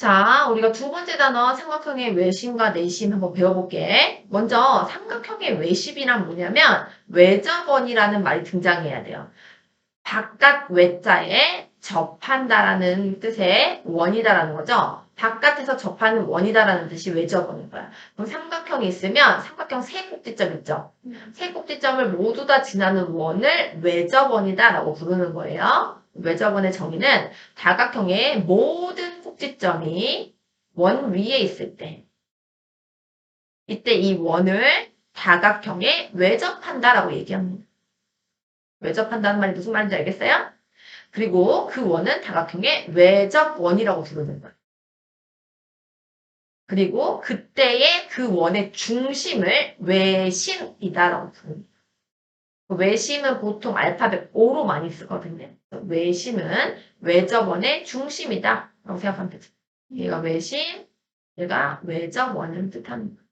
자, 우리가 두 번째 단어 삼각형의 외심과 내심 한번 배워볼게. 먼저 삼각형의 외심이란 뭐냐면 외접원이라는 말이 등장해야 돼요. 바깥 외자에 접한다라는 뜻의 원이다라는 거죠. 바깥에서 접하는 원이다라는 뜻이 외접원인 거야. 그럼 삼각형이 있으면 삼각형 세 꼭지점 있죠. 세 꼭지점을 모두 다 지나는 원을 외접원이다라고 부르는 거예요. 외접원의 정의는 다각형의 모든 꼭지점이 원 위에 있을 때 이때 이 원을 다각형에 외접한다라고 얘기합니다. 외접한다는 말이 무슨 말인지 알겠어요? 그리고 그 원은 다각형의 외접원이라고 부르는 거예요. 그리고 그때의 그 원의 중심을 외심이다라고 부릅니다. 외심은 보통 알파벳 O로 많이 쓰거든요. 외심은 외접원의 중심이다 라고 생각하면 되죠. 얘가 외심, 얘가 외접원을 뜻하는 거예요.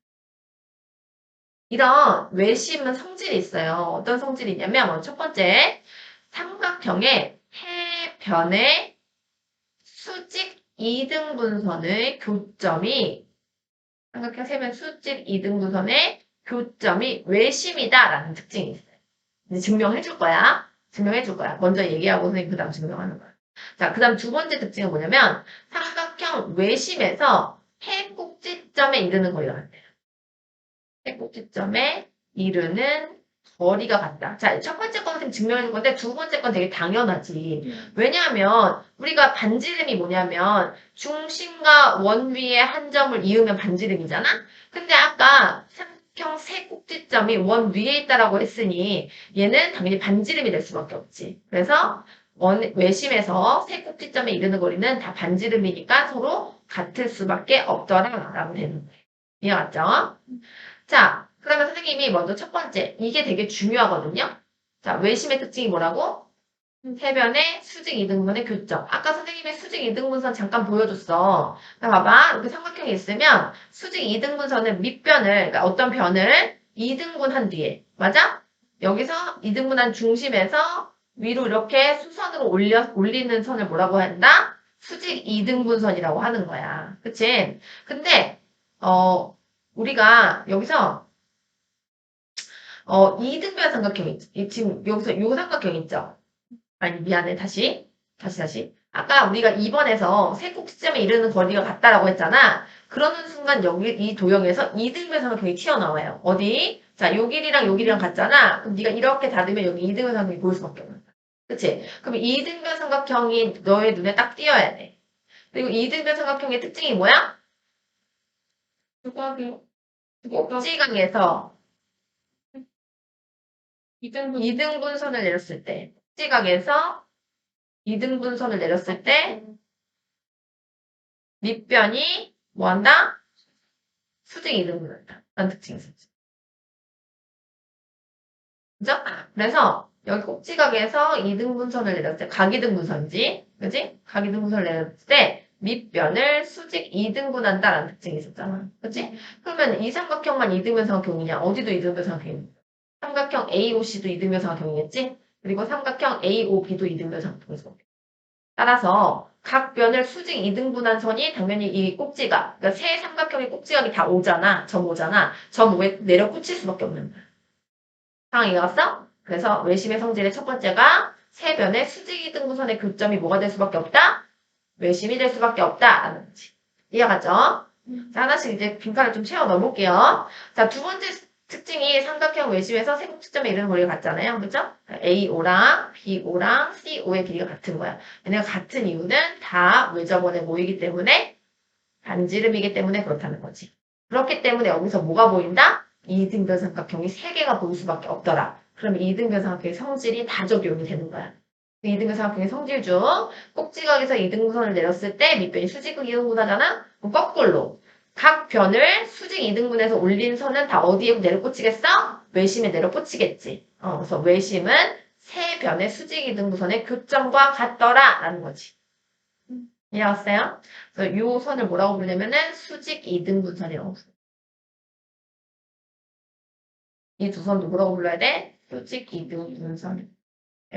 이런 외심은 성질이 있어요. 어떤 성질이 있냐면 첫 번째, 삼각형의 해변의 수직 이등분선의 교점이 삼각형 세변 수직 이등분선의 교점이 외심이다라는 특징이 있어요. 이제 증명해 줄 거야. 증명해 줄 거야. 먼저 얘기하고 선생님 그 다음 증명하는 거야. 자, 그 다음 두 번째 특징은 뭐냐면 삼각형 외심에서 해꼭지점에 이르는 거리가 같아요. 해꼭지점에 이르는 거리가 같다. 자, 첫 번째 건 선생님 증명해 줄 건데 두 번째 건 되게 당연하지. 왜냐하면 우리가 반지름이 뭐냐면 중심과 원 위에 한 점을 이으면 반지름이잖아? 근데 아까 삼각형 세 꼭지점이 원 위에 있다라고 했으니 얘는 당연히 반지름이 될 수밖에 없지. 그래서 외심에서 세 꼭지점에 이르는 거리는 다 반지름이니까 서로 같을 수밖에 없더라라고 되는 거예요. 이해갔죠? 자, 그러면 선생님이 먼저 첫 번째, 이게 되게 중요하거든요. 자, 외심의 특징이 뭐라고? 해변의 수직 이등분의 교점. 아까 선생님의 수직 이등분선 잠깐 보여줬어. 자, 봐봐. 이렇게 삼각형이 있으면 수직 이등분선은 밑변을, 그러니까 어떤 변을 이등분한 뒤에, 맞아? 여기서 이등분한 중심에서 위로 이렇게 수선으로 올리는 선을 뭐라고 한다? 수직 이등분선이라고 하는 거야. 그치? 근데, 우리가 여기서 이등변 삼각형 지금 여기서 요 삼각형 있죠? 아니 미안해 다시 아까 우리가 2번에서 세 꼭지점에 이르는 거리가 같다라고 했잖아. 그러는 순간 여기 이 도형에서 이등변 삼각형이 튀어나와요. 어디? 자, 요 길이랑 요 길이랑 같잖아. 그럼 네가 이렇게 닫으면 여기 이등변 삼각형이 보일 수밖에 없는 거야. 그치? 그럼 이등변 삼각형이 너의 눈에 딱 띄어야 돼. 그리고 이등변 삼각형의 특징이 뭐야? 꼭지각에서 이등분선을 내렸을 때, 꼭지각에서 이등분선을 내렸을 때 밑변이 뭐한다? 수직 이등분한다. 라는 특징이 있었죠. 그죠? 그래서 여기 꼭지각에서 이등분선을 내렸을 때 각이등분선이지. 그지? 각이등분선을 내렸을 때 밑변을 수직 이등분한다라는 특징이 있었잖아. 그지? 그러면 이 삼각형만 이등변 삼각형이냐? 어디도 이등변 삼각형이냐? 삼각형 AOC도 이등변 삼각형이겠지? 그리고 삼각형 AOB도 이등변 삼각형이죠. 따라서 각 변을 수직 이등분한 선이 당연히 이 꼭지각, 그러니까 세 삼각형의 꼭지각이 다 오잖아. 점 오잖아. 점 5에 내려 꽂힐 수밖에 없는 거야. 상황이 왔어? 그래서 외심의 성질의 첫 번째가 세 변의 수직 이등분선의 교점이 뭐가 될 수밖에 없다? 외심이 될 수밖에 없다라는 거지. 이해가죠? 자, 하나씩 이제 빈칸을 좀 채워 넣어볼게요. 자, 두 번째 특징이 삼각형 외심에서 세곡지점에 이르는 거리가 같잖아요. 그죠? AO랑 BO랑 CO의 길이가 같은 거야. 얘네가 같은 이유는 다 외접원에 모이기 때문에 반지름이기 때문에 그렇다는 거지. 그렇기 때문에 여기서 뭐가 보인다? 이등변 삼각형이 세 개가 보일 수밖에 없더라. 그러면 이등변 삼각형의 성질이 다 적용이 되는 거야. 이등변 삼각형의 성질 중 꼭지각에서 이등분선을 내렸을 때 밑변이 수직극 이등분하잖아? 그럼 거꾸로 각 변을 수직 이등분해서 올린 선은 다 어디에 내려꽂히겠어? 외심에 내려꽂히겠지. 그래서 외심은 세 변의 수직 이등분선의 교점과 같더라 라는 거지. 이해갔어요? 그래서 이 선을 뭐라고 부르냐면은 수직 이등분선이라고 불러. 이 두 선도 뭐라고 불러야 돼? 수직 이등분선.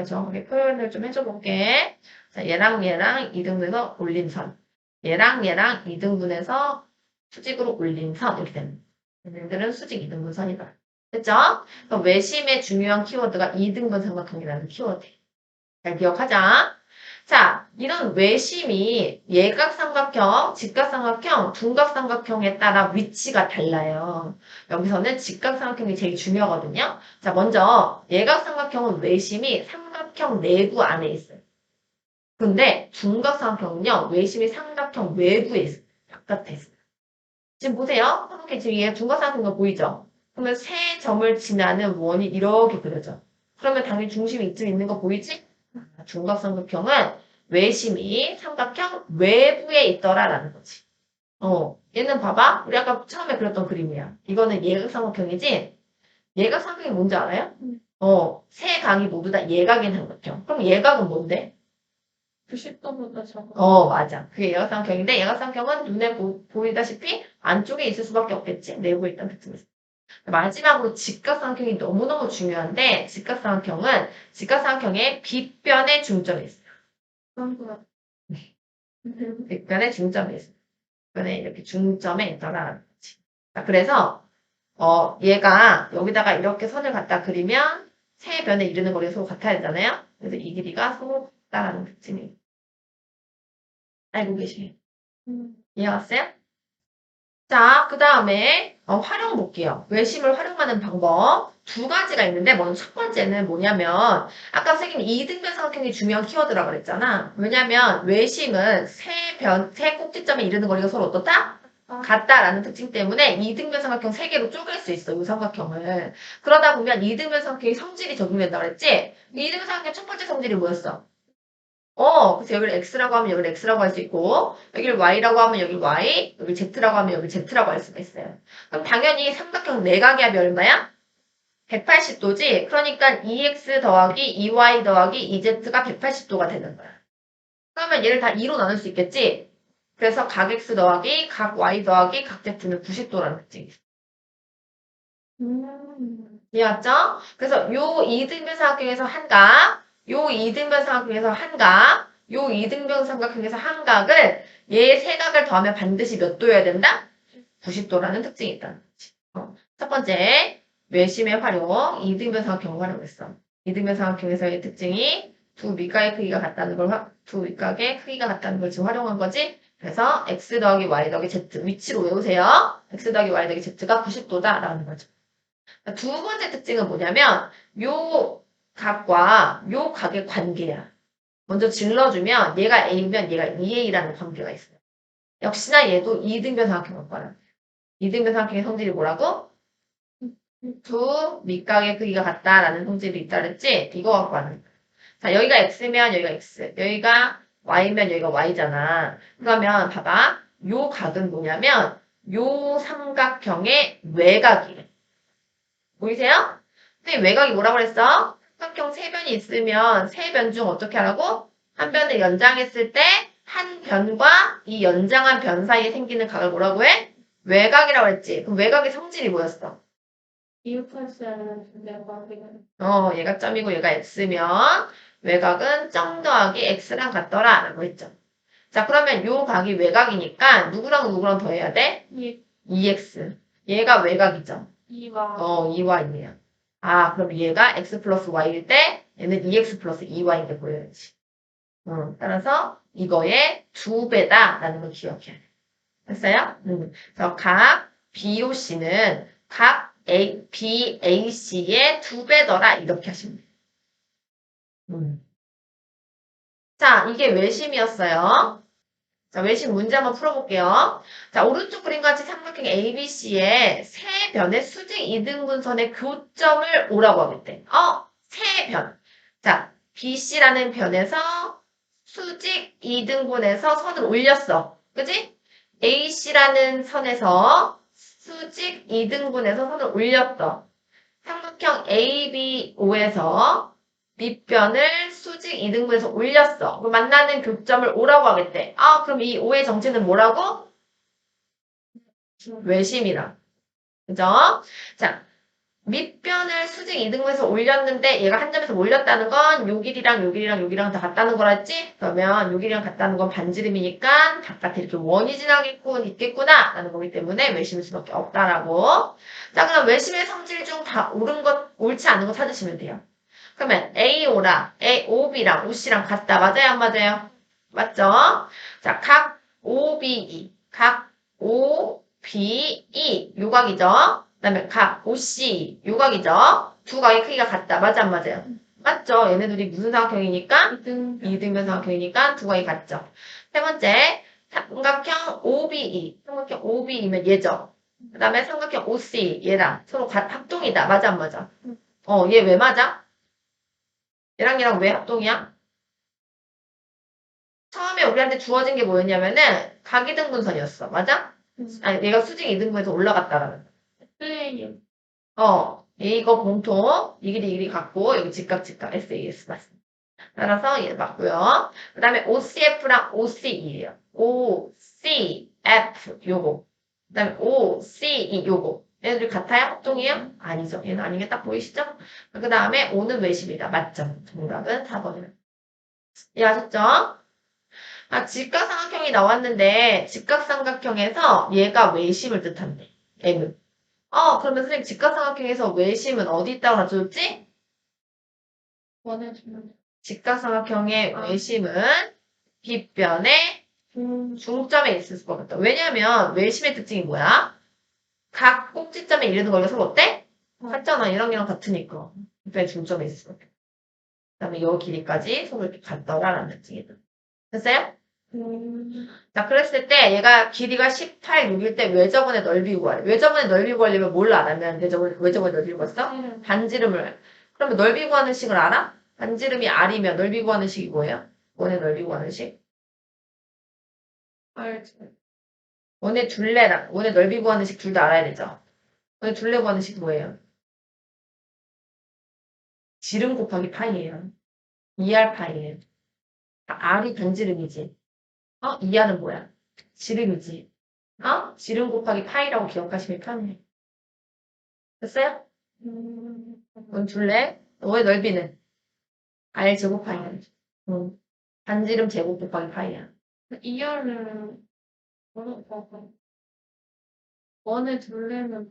정확하게 표현을 좀 해줘 볼게. 자, 얘랑 얘랑 이등분해서 올린 선. 얘랑 얘랑 2등분해서 수직으로 올린 선 이렇게 되는 얘네들은 수직 2등분 선이다. 됐죠? 그럼 외심의 중요한 키워드가 2등분 삼각형이라는 키워드. 잘 기억하자. 자, 이런 외심이 예각삼각형, 직각삼각형, 둔각삼각형에 따라 위치가 달라요. 여기서는 직각삼각형이 제일 중요하거든요. 자, 먼저 예각삼각형은 외심이 삼각형 내부 안에 있어요. 근데 둔각삼각형은요, 외심이 삼각형 외부에 있어요. 바깥에 있어요. 지금 보세요. 삼각형 지금 얘 둔각삼각형 보이죠? 그러면 세 점을 지나는 원이 이렇게 그려져. 그러면 당연히 중심이 이쯤 있는 거 보이지? 중각삼각형은 외심이 삼각형 외부에 있더라라는 거지. 얘는 봐봐. 우리 아까 처음에 그렸던 그림이야. 이거는 예각삼각형이지? 예각삼각형이 뭔지 알아요? 세 각이 모두 다 예각인 삼각형. 그럼 예각은 뭔데? 90도보다 작아. 맞아. 그게 예각삼각형인데 예각삼각형은 눈에 보이다시피 안쪽에 있을 수밖에 없겠지. 내부에 있다는 특징이 있어. 마지막으로 직각삼각형이 너무너무 중요한데 직각삼각형의 빗변에 중점이 있어요. 그런 거 같아. 빗변에 중점이 있어요. 빗변에 이렇게 중점에 있더라라는 거지. 자, 그래서 얘가 여기다가 이렇게 선을 갖다 그리면 세 변에 이르는 거리가 서로 같아야 되잖아요. 그래서 이 길이가 서로 같다라는 특징이 알고 계시네요. 이해 왔어요? 자, 그 다음에 활용 볼게요. 외심을 활용하는 방법 두 가지가 있는데 먼저 첫 번째는 뭐냐면 아까 선생님이 이등변 삼각형이 중요한 키워드라고 그랬잖아. 왜냐면 외심은 세 꼭지점에 이르는 거리가 서로 어떻다? 같다라는 특징 때문에 이등변 삼각형 세 개로 쪼갤 수 있어, 이 삼각형을. 그러다 보면 이등변 삼각형의 성질이 적용된다고 그랬지? 이등변 삼각형 첫 번째 성질이 뭐였어? 그래서 여기를 x라고 하면 여기를 x라고 할 수 있고, 여기를 y라고 하면 여기 y, 여기 z라고 하면 여기 z라고 할 수가 있어요. 그럼 당연히 삼각형 내각의 합이 얼마야? 180도지? 그러니까 2x 더하기 2y 더하기 2z가 180도가 되는 거야. 그러면 얘를 다 2로 나눌 수 있겠지? 그래서 각 x 더하기 각 y 더하기 각 z는 90도라는 특징이 있어. 이해왔죠? 그래서 요 이등변 삼각형에서 한 각, 요 이등변 삼각형에서 한 각, 요 이등변 삼각형에서 한 각을 얘 세 각을 더하면 반드시 몇 도여야 된다? 90도라는 특징이 있다는 거지. 첫 번째, 외심의 활용, 이등변 삼각형을 활용했어. 이등변 삼각형에서의 특징이 두 밑각의 크기가 같다는 걸, 두 밑각의 크기가 같다는 걸 지금 활용한 거지. 그래서 x 더하기 y 더하기 z 위치로 외우세요. x 더하기 y 더하기 z가 90도다라는 거죠. 두 번째 특징은 뭐냐면 요 각과 요 각의 관계야. 먼저 질러주면 얘가 A면 얘가 2A라는 관계가 있어요. 역시나 얘도 이등변 삼각형을 거야. 이등변 삼각형의 성질이 뭐라고? 두 밑각의 크기가 같다라는 성질이 있다 그랬지? 이거 갖고 하는 거야. 자, 여기가 X면 여기가 X, 여기가 Y면 여기가 Y잖아. 그러면 봐봐. 요 각은 뭐냐면 요 삼각형의 외곽이래. 보이세요? 근데 외곽이 뭐라고 그랬어? 삼각형 세 변이 있으면 세 변 중 어떻게 하라고? 한 변을 연장했을 때 한 변과 이 연장한 변 사이에 생기는 각을 뭐라고 해? 외곽이라고 했지. 그럼 외곽의 성질이 뭐였어? 이웃할수는 내가 그냥 얘가 점이고 얘가 x면 외곽은 점 더하기 x랑 같더라 라고 했죠. 자, 그러면 요 각이 외곽이니까 누구랑 누구랑 더해야 돼? 2x. 얘가 외곽이죠. 2와 2와 2네요. 그럼 얘가 x 플러스 y일 때 얘는 2x 플러스 2y인 게 보여야지. 따라서 이거의 2배다라는 걸 기억해야 돼. 됐어요? 그래서 각 BOC는 각 BAC의 2배더라 이렇게 하시면 돼요. 자, 이게 외심이었어요. 자, 외심 문제 한번 풀어볼게요. 자, 오른쪽 그림과 같이 삼각형 ABC의 세 변의 수직 이등분선의 교점을 오라고 하겠대. 세 변. 자, BC라는 변에서 수직 이등분해서 선을 올렸어. 그지? AC라는 선에서 수직 이등분해서 선을 올렸어. 삼각형 ABO에서 밑변을 수직 이등분해서 올렸어. 그럼 만나는 교점을 O라고 하겠대. 그럼 이 O의 정체는 뭐라고? 외심이라. 그죠? 자, 밑변을 수직 2등분해서 올렸는데 얘가 한 점에서 올렸다는 건 요 길이랑 요 길이랑 요 길이랑 다 같다는 거랬지? 그러면 요 길이랑 같다는 건 반지름이니까 바깥에 이렇게 원이 있겠구나 라는 거기 때문에 외심일 수밖에 없다라고. 자, 그럼 외심의 성질 중 다 옳은 것, 옳지 않은 거 찾으시면 돼요. 그러면 AO랑 OB랑 OC랑 같다. 맞아요? 안 맞아요? 맞죠? 자, 각 OBE, 각 OBE 요각이죠? 그 다음에 각 OC 요각이죠? 두 각의 크기가 같다. 맞아? 안 맞아요? 맞죠? 얘네들이 무슨 삼각형이니까? 이등변 삼각형이니까 두 각이 같죠. 세 번째, 삼각형 OBE. 삼각형 OBE면 얘죠? 그 다음에 삼각형 OC 얘랑 서로 합동이다. 맞아? 안 맞아? 얘 왜 맞아? 얘랑 왜 합동이야? 처음에 우리한테 주어진 게 뭐였냐면은 각이등분선이었어. 맞아? 아니, 얘가 수직 이등분에서 올라갔다라는. 플레이. 이거 공통, 이 길이 같고, 여기 직각, SAS 맞습니다. 따라서 얘 맞고요. 그 다음에 OCF랑 OCE예요. OCF 요거. 그 다음에 OCE 요거. 얘네들이 같아요? 합동이에요? 아니죠. 얘는 아닌 게 딱 보이시죠? 그 다음에 O는 외심이다. 맞죠? 정답은 4번이에요. 이해하셨죠? 직각삼각형이 나왔는데 직각삼각형에서 얘가 외심을 뜻한대. M은. 그러면 선생님 직각삼각형에서 외심은 어디 있다고 가르쳐줬지? 원해주면. 직각삼각형의 아. 외심은 빗변의 중점에 있을 수가 없다. 왜냐면 외심의 특징이 뭐야? 각 꼭지점에 이르는 거리가 서로 어때? 같잖아. 얘랑 같으니까. 빗변의 중점에 있을 수가 없다. 그 다음에 요 길이까지 서로 이렇게 같더라라는 특징이다. 됐어요? 자, 그랬을 때 얘가 길이가 18, 6일 때 외접원의 넓이 구하래. 외접원의 넓이 구하려면 뭘 알아면 외접원의 넓이 구했어? 반지름을. 그러면 넓이 구하는 식을 알아? 반지름이 R이면 넓이 구하는 식이 뭐예요? 원의 넓이 구하는 식? 알지. 원의 넓이 구하는 식 둘 다 알아야 되죠? 원의 둘레 구하는 식 뭐예요? 지름 곱하기 파이예요. 2R 파이예요. R이 반지름이지. 2R은 뭐야? 지름이지. 지름 곱하기 파이라고 기억하시면 편해요. 됐어요? 원 둘레. 원의 넓이는 R 제곱 파이야. 반지름 제곱 곱하기 파이야. 이하를 뭐라고 원에 둘레면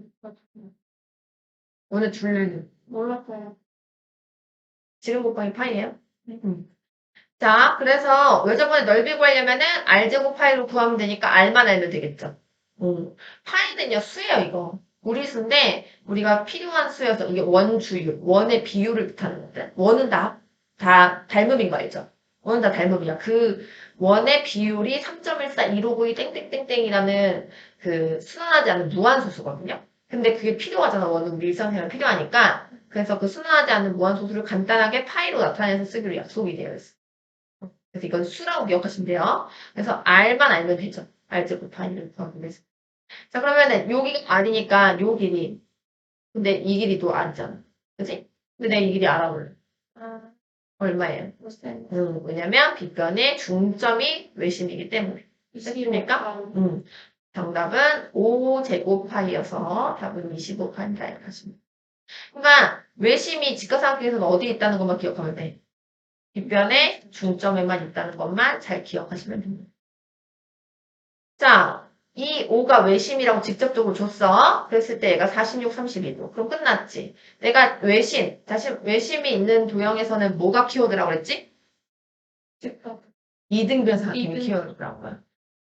원의 둘레는 몰랐어요. 지름 곱하기 파이예요. 자, 그래서 외접원의 넓이 구하려면은 R 제곱 파이로 구하면 되니까 R만 알면 되겠죠. 파이는요 수예요 이거. 무리수인데 우리가 필요한 수여서 이게 원주율, 원의 비율을 뜻하는 거든. 원은 다 닮음인 거 알죠? 원은 다 닮음이야. 그 원의 비율이 3.14, 1592 땡땡땡땡이라는 그 순환하지 않는 무한소수거든요. 근데 그게 필요하잖아. 원은 우리 일상생활에 필요하니까. 그래서 그 순환하지 않는 무한소수를 간단하게 파이로 나타내서 쓰기로 약속이 되어 있어. 그래서 이건 수라고 기억하시면 돼요. 그래서 R만 알면 되죠. R 제곱 파이를 구하면 되죠. 자, 그러면은 여기가 R이니까 요 길이. 근데 이 길이도 R이잖아. 그치? 근데 내가 이 길이 알아볼래. 아, 얼마예요? 무슨 왜냐면 빗변의 중점이 외심이기 때문에. 됐습니까? 정답은 5제곱파이여서 답은 25파이다. 이렇게 하시면 돼요. 그러니까 외심이 직각삼각형에서는 어디에 있다는 것만 기억하면 돼. 빗변의 중점에만 있다는 것만 잘 기억하시면 됩니다. 자, 이 5가 외심이라고 직접적으로 줬어. 그랬을 때 얘가 46, 32도. 그럼 끝났지. 내가 외심이 있는 도형에서는 뭐가 키워드라고 그랬지? 직각. 이등변 삼각형이 이등. 키워드라고요.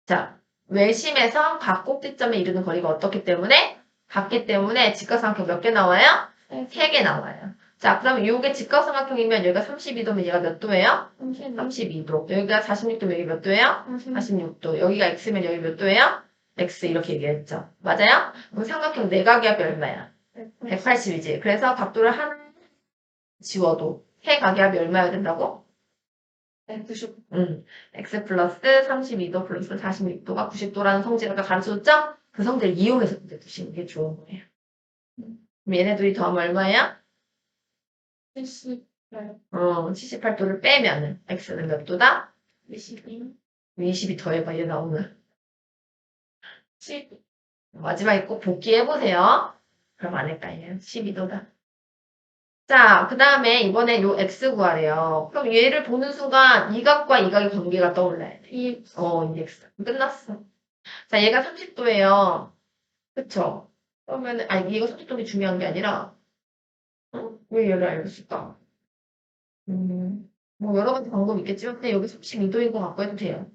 자, 외심에서 각 꼭지점에 이르는 거리가 어떻기 때문에? 같기 때문에 직각삼각형 몇 개 나와요? 3개 나와요. 자, 그럼 이게 직각삼각형이면 여기가 32도면 얘가 몇 도예요? 32도. 여기가 46도면 여기 몇 도예요? 46도. 여기가 x면 여기 몇 도예요? x 이렇게 얘기했죠. 맞아요? 그럼 삼각형 내각의 합이 얼마야? 180이지. 그래서 각도를 하나 지워도 세 각의 합이 얼마여야 된다고? 90. x 플러스 32도 플러스 46도가 90도라는 성질을 아까 가르쳐줬죠? 그 성질을 이용해서 문제 푸시는 게 좋은 거예요. 그럼 얘네들이 더하면 얼마예요? 70. 78도를 빼면은 x는 몇 도다? 22. 20이 더해봐 얘 나오면 10. 마지막에 꼭 복귀해보세요. 그럼 안 헷갈려요. 12도다. 자, 그 다음에 이번에 요 x 구하래요. 그럼 얘를 보는 순간 이 각과 이 각의 관계가 떠올라야 돼. 이 x. 끝났어. 자, 얘가 30도예요. 그쵸? 그러면은, 아니, 얘가 30도가 중요한 게 아니라, 왜 얘를 알고 있을까? 뭐, 여러 가지 방법이 있겠지만, 근데 여기 32도인 것 같고 해도 돼요.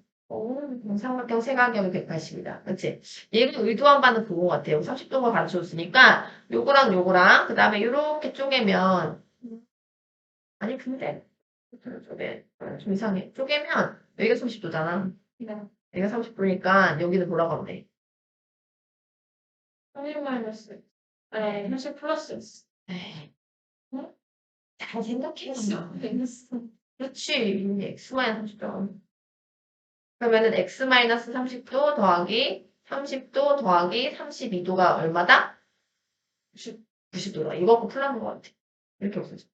삼각형 세각형이 180이다. 그치? 얘가 의도한 바는 그거 같아요. 30도가 가르쳐줬으니까, 요거랑 요거랑, 그 다음에 요렇게 쪼개면, 아니, 근데, 좀 이상해. 쪼개면, 여기가 30도잖아. 네. 여기가 30도니까, 여기는 돌아가면 돼. 30 마이너스. 아니, 30 플러스. 에이, 응? 잘 생각했어. 됐어. 그렇지. x-30도. 그러면은 x-30도 더하기 30도 더하기 32도가 얼마다? 90도다. 이거 갖고 풀라는 것 같아. 이렇게 없어져.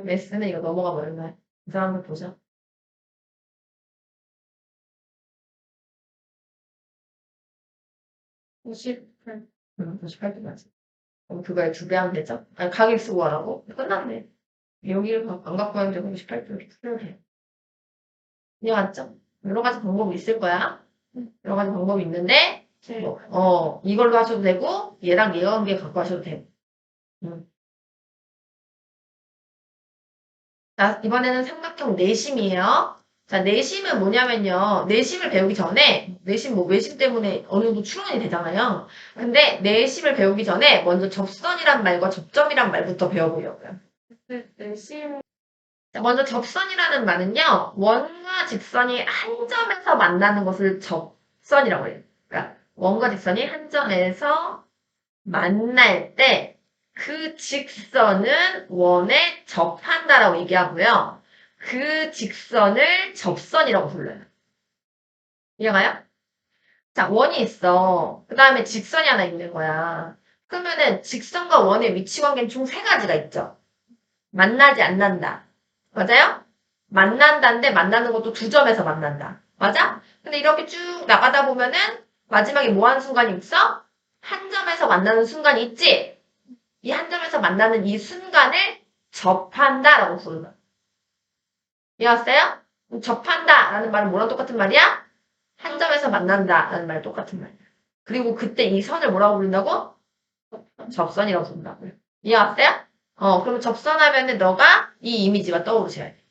레슨은 이거 넘어가면 얼마야? 이 사람들 보자. 58. 98도 맞지. 그럼 그거에 2배 하면 되죠? 아니, 각일 쓰고 하라고? 끝났네. 여기를 안 갖고 하면 되고 98도 이렇게 풀면 돼. 이해갔죠? 여러 가지 방법이 있을 거야. 여러 가지 방법이 있는데, 이걸로 하셔도 되고, 얘랑 얘 관계 갖고 하셔도 되고. 자, 이번에는 삼각형 내심이에요. 자, 내심은 뭐냐면요. 내심을 배우기 전에, 내심 뭐 외심 때문에 어느 정도 추론이 되잖아요. 근데 내심을 배우기 전에 먼저 접선이란 말과 접점이란 말부터 배워보려고요. 내심. 자, 먼저 접선이라는 말은요. 원과 직선이 한 점에서 만나는 것을 접선이라고 해요. 그러니까 원과 직선이 한 점에서 만날 때 그 직선은 원에 접한다라고 얘기하고요. 그 직선을 접선이라고 불러요. 이해가요? 자, 원이 있어. 그 다음에 직선이 하나 있는 거야. 그러면은 직선과 원의 위치 관계는 총 세 가지가 있죠. 만나지 않는다. 맞아요? 만난다인데 만나는 것도 두 점에서 만난다. 맞아? 근데 이렇게 쭉 나가다 보면은 마지막에 뭐 하는 순간이 있어? 한 점에서 만나는 순간이 있지? 이 한 점에서 만나는 이 순간을 접한다라고 부른다. 이해갔어요? 접한다라는 말은 뭐랑 똑같은 말이야? 한 점에서 만난다라는 말이 똑같은 말이야. 그리고 그때 이 선을 뭐라고 부른다고? 접선이라고 부른다고요. 이해갔어요? 그럼 접선하면은 너가 이 이미지가 떠오르셔야 돼.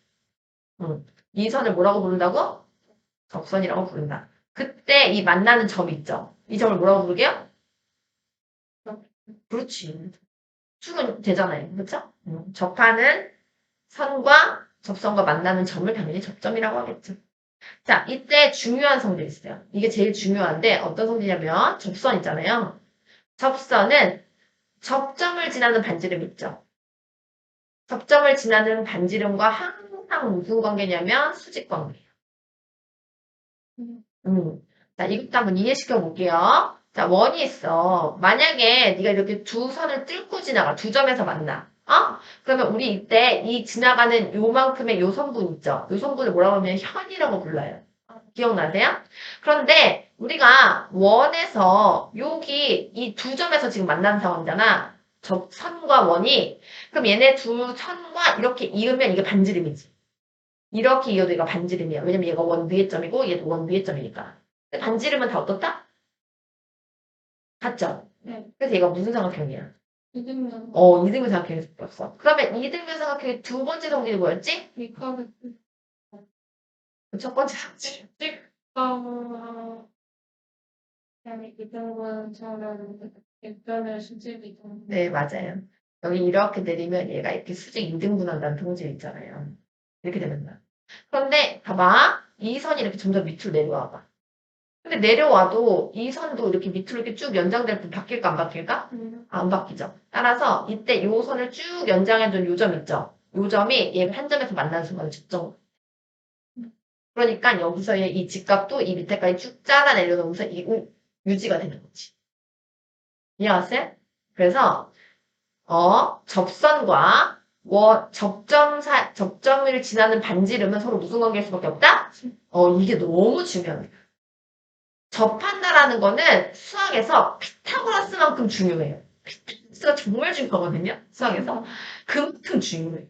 이 선을 뭐라고 부른다고? 접선이라고 부른다. 그때 이 만나는 점이 있죠. 이 점을 뭐라고 부르게요? 그렇지. 축은 되잖아요. 그렇죠? 접하는 선과 접선과 만나는 점을 당연히 접점이라고 하겠죠. 자, 이때 중요한 성질이 있어요. 이게 제일 중요한데 어떤 성질이냐면 접선 있잖아요. 접선은 접점을 지나는 반지름 있죠. 접점을 지나는 반지름과 항상 무슨 관계냐면 수직 관계예요. 자, 이것도 한번 이해시켜 볼게요. 자, 원이 있어. 만약에 네가 이렇게 두 선을 뚫고 지나가. 두 점에서 만나. 그러면 우리 이때 이 지나가는 요만큼의 요 선분 있죠? 요 선분을 뭐라고 하면 현이라고 불러요. 기억나세요? 그런데 우리가 원에서 여기 이 두 점에서 지금 만나는 상황이잖아. 저 선과 원이. 그럼 얘네 두 선과 이렇게 이으면 이게 반지름이지. 이렇게 이어도 얘가 반지름이야. 왜냐면 얘가 원 위의 점이고 얘도 원 위의 점이니까. 근데 반지름은 다 어떻다? 같죠? 네. 그래서 얘가 무슨 삼각형이야? 이등분. 이등분 삼각형에서 뽑았어. 그러면 이등분 삼각형의 두 번째 성질이 뭐였지? 이거를 첫 번째 성질. 아니 이등분 저는 일변의 수직 이등. 네, 맞아요. 여기 이렇게 내리면 얘가 이렇게 수직 이등분한다는 성질이 있잖아요. 이렇게 되면. 그런데 봐봐. 이 선이 이렇게 점점 밑으로 내려와봐. 근데 내려와도 이 선도 이렇게 밑으로 이렇게 쭉 연장될 때 바뀔까 안 바뀔까? 안 바뀌죠. 따라서 이때 요 선을 쭉 연장해준 요 점 있죠. 요 점이 얘가 한 점에서 만나는 순간 측정. 그러니까 여기서의 이 직각도 이 밑에까지 쭉 잘라내려놓으면서 이 유지가 되는 거지. 이해갔어요? 그래서 접선과 접점을 지나는 반지름은 서로 무슨 관계일 수밖에 없다? 이게 너무 중요해요. 접한다라는 거는 수학에서 피타고라스만큼 중요해요. 피트니스가 정말 중요하거든요. 수학에서. 그만큼 중요해.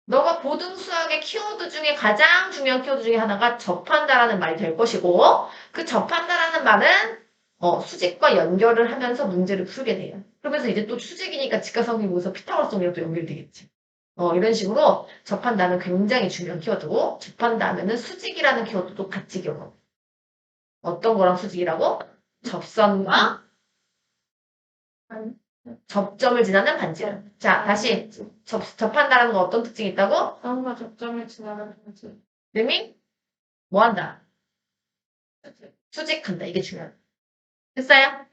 너가 고등 수학의 키워드 중에 가장 중요한 키워드 중에 하나가 접한다라는 말이 될 것이고 그 접한다라는 말은 수직과 연결을 하면서 문제를 풀게 돼요. 그러면서 이제 또 수직이니까 직각성이 모여서 피타고라성이랑 또 연결되겠지. 이런 식으로 접한다는 굉장히 중요한 키워드고 접한다면은 수직이라는 키워드도 같이 기억하고 어떤 거랑 수직이라고? 접선과 접점을 지나는 반지름. 자, 다시 접한다라는 건 어떤 특징이 있다고? 다음과 접점을 지나는 방지. 이름이 뭐 한다? 수직한다. 이게 중요하다. 됐어요?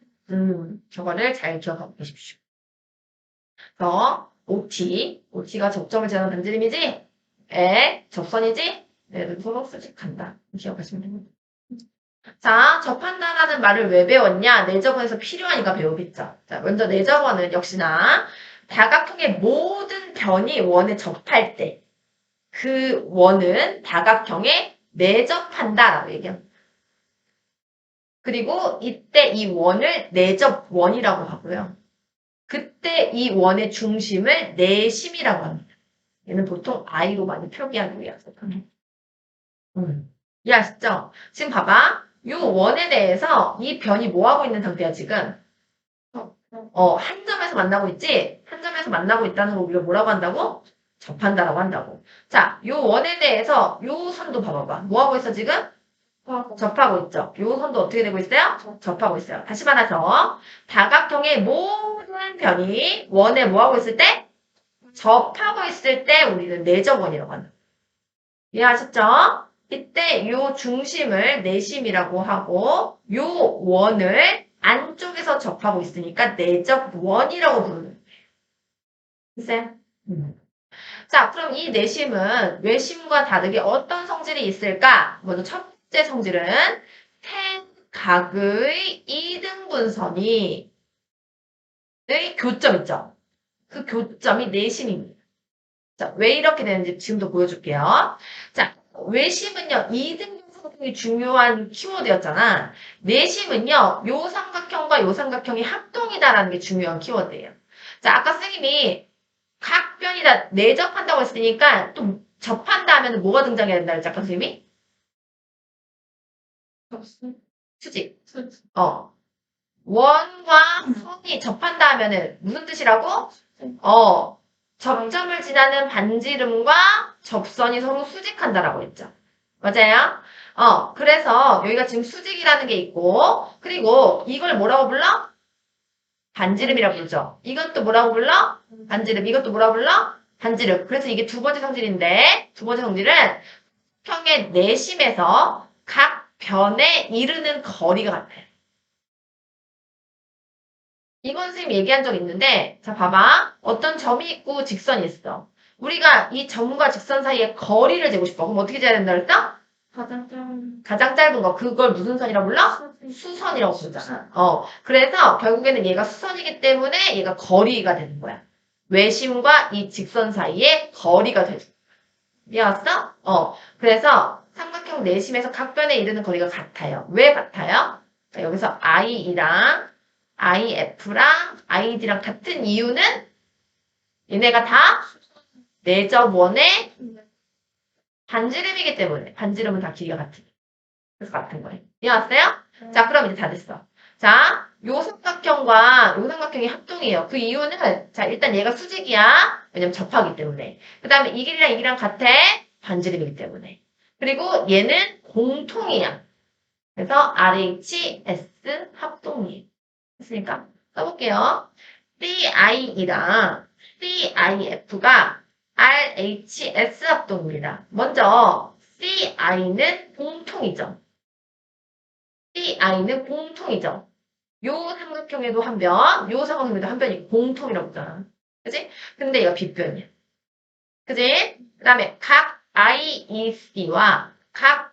저거를 잘 기억하고 계십시오. 그래서 OT가 접점을 지나는 반지름이지? 접선이지? 네, 서로 수직한다. 기억하시면 됩니다. 자, 접한다라는 말을 왜 배웠냐? 내접원에서 필요하니까 배우겠죠. 자, 먼저 내접원은 역시나 다각형의 모든 변이 원에 접할 때 그 원은 다각형에 내접한다라고 얘기합니다. 그리고 이때 이 원을 내접원이라고 하고요. 그때 이 원의 중심을 내심이라고 합니다. 얘는 보통 I로 많이 표기하기 위해서. 이해하시죠? 지금 봐봐. 이 원에 대해서 이 변이 뭐하고 있는 상태야, 지금? 한 점에서 만나고 있지? 한 점에서 만나고 있다는 거 우리가 뭐라고 한다고? 접한다라고 한다고. 자, 요 원에 대해서 요 선도 봐봐봐. 뭐하고 있어, 지금? 접하고 있죠. 요 선도 어떻게 되고 있어요? 접하고 있어요. 다시 말해서 다각형의 모든 변이 원에 뭐하고 있을 때? 접하고 있을 때 우리는 내접원이라고 한다. 이해하셨죠? 이때 요 중심을 내심이라고 하고 요 원을 안쪽에서 접하고 있으니까 내접원이라고 부르는 거예요. 됐어요? 자, 그럼 이 내심은 외심과 다르게 어떤 성질이 있을까? 먼저 첫 번째 성질은 텐각의 이등분선이 의 교점 있죠? 그 교점이 내심입니다. 자, 왜 이렇게 되는지 지금도 보여줄게요. 자, 외심은요, 이등분선이 중요한 키워드였잖아. 내심은요, 요 삼각형과 요 삼각형이 합동이다라는 게 중요한 키워드예요. 자, 아까 선생님이 각변이다 내접한다고 했으니까 또 접한다 하면 뭐가 등장해야 된다 그랬지 아까 선생님이? 접수. 수직. 수직. 원과 선이 접한다 하면은 무슨 뜻이라고? 접점을 지나는 반지름과 접선이 서로 수직한다라고 했죠. 맞아요? 그래서 여기가 지금 수직이라는 게 있고 그리고 이걸 뭐라고 불러? 반지름이라고 부르죠. 이건 또 뭐라고 불러? 반지름. 이것도 뭐라고 불러? 반지름. 그래서 이게 두 번째 성질인데 두 번째 성질은 평의 내심에서 각 변에 이르는 거리가 같아요. 이건 선생님 얘기한 적 있는데 자 봐봐. 어떤 점이 있고 직선이 있어. 우리가 이 점과 직선 사이의 거리를 재고 싶어. 그럼 어떻게 재야 된다 그랬어? 가장 짧은 거. 그걸 무슨 선이라고 불러? 수선이라고 부르잖아. 그래서 결국에는 얘가 수선이기 때문에 얘가 거리가 되는 거야. 외심과 이 직선 사이의 거리가 되죠. 이해왔어? 그래서 삼각형 내심에서 각변에 이르는 거리가 같아요. 왜 같아요? 자, 여기서 IE랑 IF랑 ID랑 같은 이유는 얘네가 다 내접원의 반지름이기 때문에 반지름은 다 길이가 같으니까. 그래서 같은 거예요. 이해왔어요? 자, 그럼 이제 다 됐어. 자, 요 삼각형과 요 삼각형이 합동이에요. 그 이유는 자, 일단 얘가 수직이야. 왜냐면 접하기 때문에. 그 다음에 이 길이랑 이 길이랑 같아. 반지름이기 때문에. 그리고 얘는 공통이야. 그래서 RHS 합동이에요. 됐으니까 써볼게요. CIE랑 CIF가 RHS 합동입니다. 먼저 CI는 공통이죠. CI는 공통이죠. 요 삼각형에도 한 변, 요 삼각형에도 한 변이 공통이라고 했잖아. 그치? 근데 얘가 빗변이야. 그치? 그 다음에 각 IEC와 각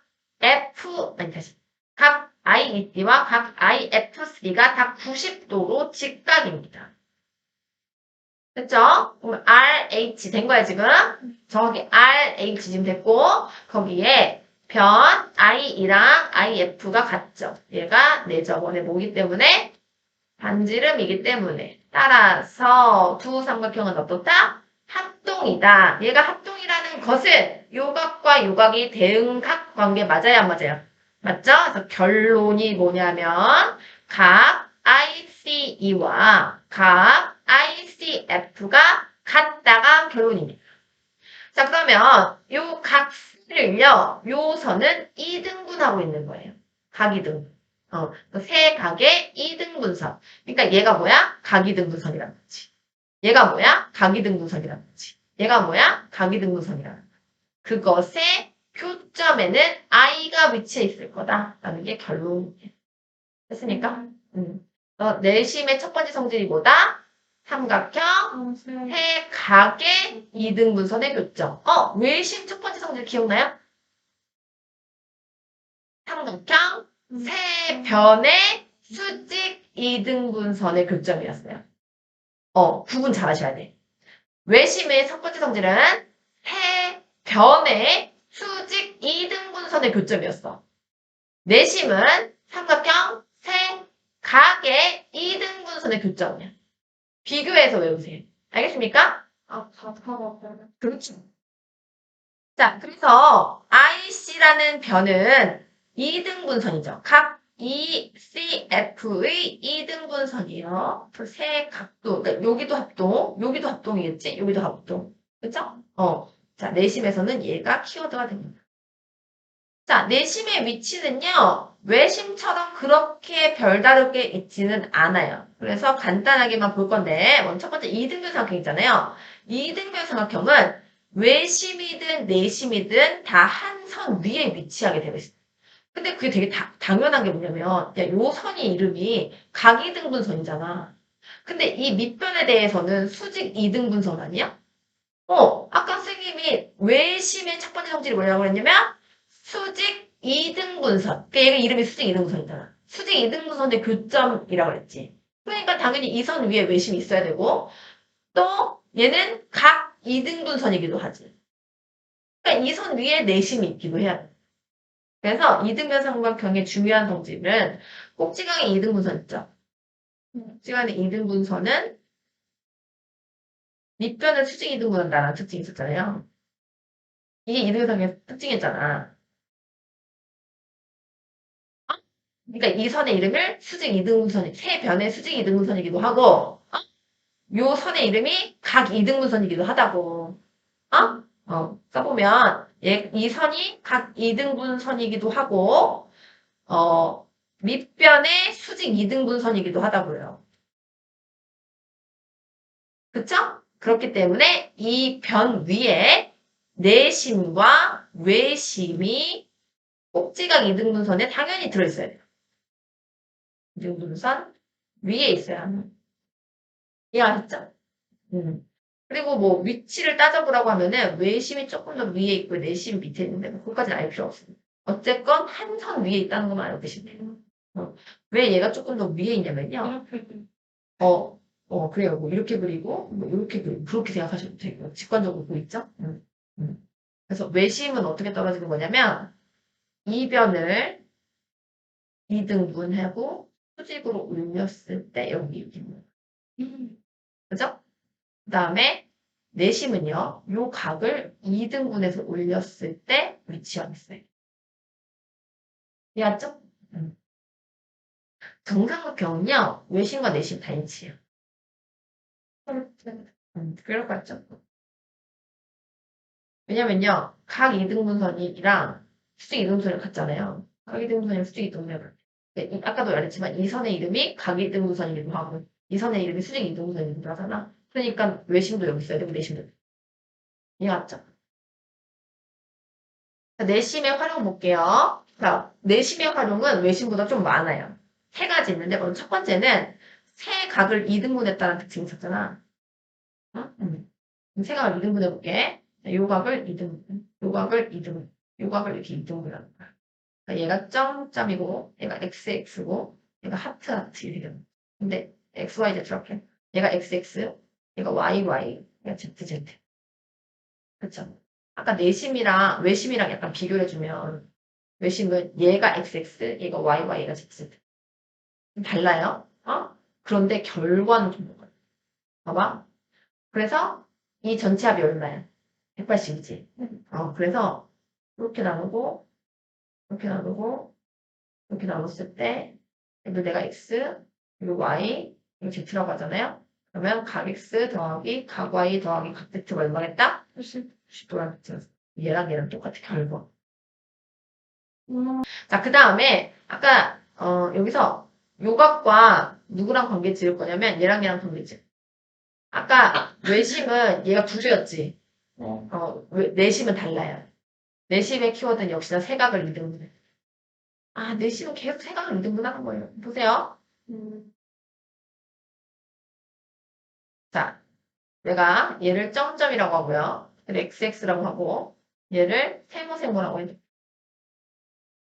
각 IEC와 각 IF3가 다 90도로 직각입니다. 됐죠? 그럼 RH 된 거야, 지금? 정확히 RH 지금 됐고, 거기에 변 IE랑 IF가 같죠. 얘가 내접원의 모이기 때문에 반지름이기 때문에 따라서 두 삼각형은 어떻다? 합동이다. 얘가 합동이라는 것은 요각과 요각이 대응각 관계 맞아요, 안 맞아요? 맞죠? 그래서 결론이 뭐냐면 각 ICE와 각 ICF가 같다가 결론입니다. 자, 그러면 요 각을요, 요 선은 2등분하고 있는 거예요. 각이등분. 세 각의 2등분선. 그러니까 얘가 뭐야? 각이등분선이라는 거지. 얘가 뭐야? 각이등분선이라는 거지. 얘가 뭐야? 각이등분선이라는 거지. 그것의 교점에는 i가 위치해 있을 거다라는 게 결론이에요. 됐습니까? 내심의 첫 번째 성질이 뭐다? 삼각형, 세 각의 이등분선의 교점. 외심 첫 번째 성질 기억나요? 삼각형, 세 변의 수직 이등분선의 교점이었어요. 구분 잘 하셔야 돼. 외심의 첫 번째 성질은 세 변의 수직 이등분선의 교점이었어. 내심은 삼각형, 세 각의 이등분선의 교점이야. 비교해서 외우세요. 알겠습니까? 그렇죠. 자, 그래서 IC라는 변은 2등분선이죠. 각 ECF의 2등분선이에요. 그 세 각도, 그러니까 여기도 합동, 여기도 합동이겠지? 여기도 합동. 그죠? 자, 내심에서는 얘가 키워드가 됩니다. 자, 내심의 위치는요, 외심처럼 그렇게 별다르게 있지는 않아요. 그래서 간단하게만 볼 건데, 먼저 첫 번째 이등변 삼각형 있잖아요. 이등변 삼각형은 외심이든 내심이든 다 한 선 위에 위치하게 되어 있어요. 근데 그게 되게 당연한 게 뭐냐면, 야, 요 선이 이름이 각이등분선이잖아. 근데 이 밑변에 대해서는 수직 이등분선 아니야? 아까 선생님이 외심의 첫 번째 성질이 뭐라고 그랬냐면, 수직 이등분선. 그러니까 얘가 이름이 수직 이등분선이잖아. 수직 이등분선의 교점이라고 그랬지. 그러니까 당연히 이 선 위에 외심이 있어야 되고, 또 얘는 각 이등분선이기도 하지. 그러니까 이 선 위에 내심이 있기도 해야 돼. 그래서 이등변 삼각형의 중요한 성질은 꼭지각의 이등분선 있죠. 꼭지각의 이등분선은 밑변을 수직 이등분한다는 특징이 있었잖아요. 이게 이등변의 특징이었잖아. 그러니까 이 선의 이름을 수직 이등분선, 세 변의 수직 이등분선이기도 하고, 요 선의 이름이 각 이등분선이기도 하다고. 써보면, 이 선이 각 이등분선이기도 하고, 밑변의 수직 이등분선이기도 하다고요. 그쵸? 그렇기 때문에 이 변 위에 내심과 외심이 꼭지각 이등분선에 당연히 들어있어야 돼요. 이등분선 위에 있어야 하는. 이해하셨죠? 그리고 뭐 위치를 따져보라고 하면은 외심이 조금 더 위에 있고 내심이 밑에 있는데 뭐 그것까지는 알 필요 없습니다. 어쨌건 한 선 위에 있다는 것만 알고 계시면 돼요. 왜 얘가 조금 더 위에 있냐면요. 그래요. 뭐 이렇게 그리고 뭐 이렇게 그리고 그렇게 생각하셔도 되고 직관적으로 보이죠? 그래서 외심은 어떻게 떨어지는 거냐면 이변을 2등분하고 수직으로 올렸을 때 여기 있는 거예요. 그죠? 그 다음에 내심은요. 요 각을 2등분해서 올렸을 때 위치하고 있어요. 이해했죠? 정삼각형은요. 외심과 내심 다 일치해요. 그럴 것 같죠? 왜냐면요. 각 이등분선이랑 수직 이등분선이 같잖아요. 각 이등분선이랑 수직 이등분선이 같아요. 아까도 말했지만 이 선의 이름이 각 이등분선이기도 하고 이 선의 이름이 수직 이등분선이기도 하잖아. 그러니까 외심도 여기 있어야 되고 내심도. 이해갔죠? 내심의 활용 볼게요. 자, 내심의 활용은 외심보다 좀 많아요. 세 가지 있는데 먼저 첫 번째는 세 각을 이등분했다는 특징이 있었잖아. 세 각을 이등분해 볼게. 요 각을 이등분, 요 각을 이등분, 요 각을 이렇게 이등분하는 거야. 그러니까 얘가 점점이고 얘가 xx고 얘가 하트 하트 이렇게 되는 거야. 근데 xy z 이렇게 얘가 xx, 얘가 yy, 얘가 zz. 그쵸? 아까 내심이랑 외심이랑 약간 비교를 해주면 외심은 얘가 XX, 얘가 YY, 얘가 ZZ. 달라요. 그런데 결과는 좀 먹어요. 봐봐. 그래서 이 전체 합이 얼마야? 180이지. 그래서 이렇게 나누고 이렇게 나누고 이렇게 나눴을 때 여기 내가 x 그리고 y 이거 z라고 하잖아요. 그러면 각 x 더하기 각 y 더하기 각 z가 얼마겠다? 90도라는 뜻이었어. 얘랑 얘랑 똑같아 결과. 자, 그 다음에 아까 여기서 요각과 누구랑 관계 지을 거냐면 얘랑 얘랑 관계 지을. 아까 외심은 얘가 구조였지. 내심은 달라요. 내심의 키워드는 역시나 세각을 2등분. 내심은 계속 세각을 2등분 하는 거예요. 보세요. 자, 내가 얘를 점점이라고 하고요. 얘를 xx라고 하고 얘를 세모세모라고 해요.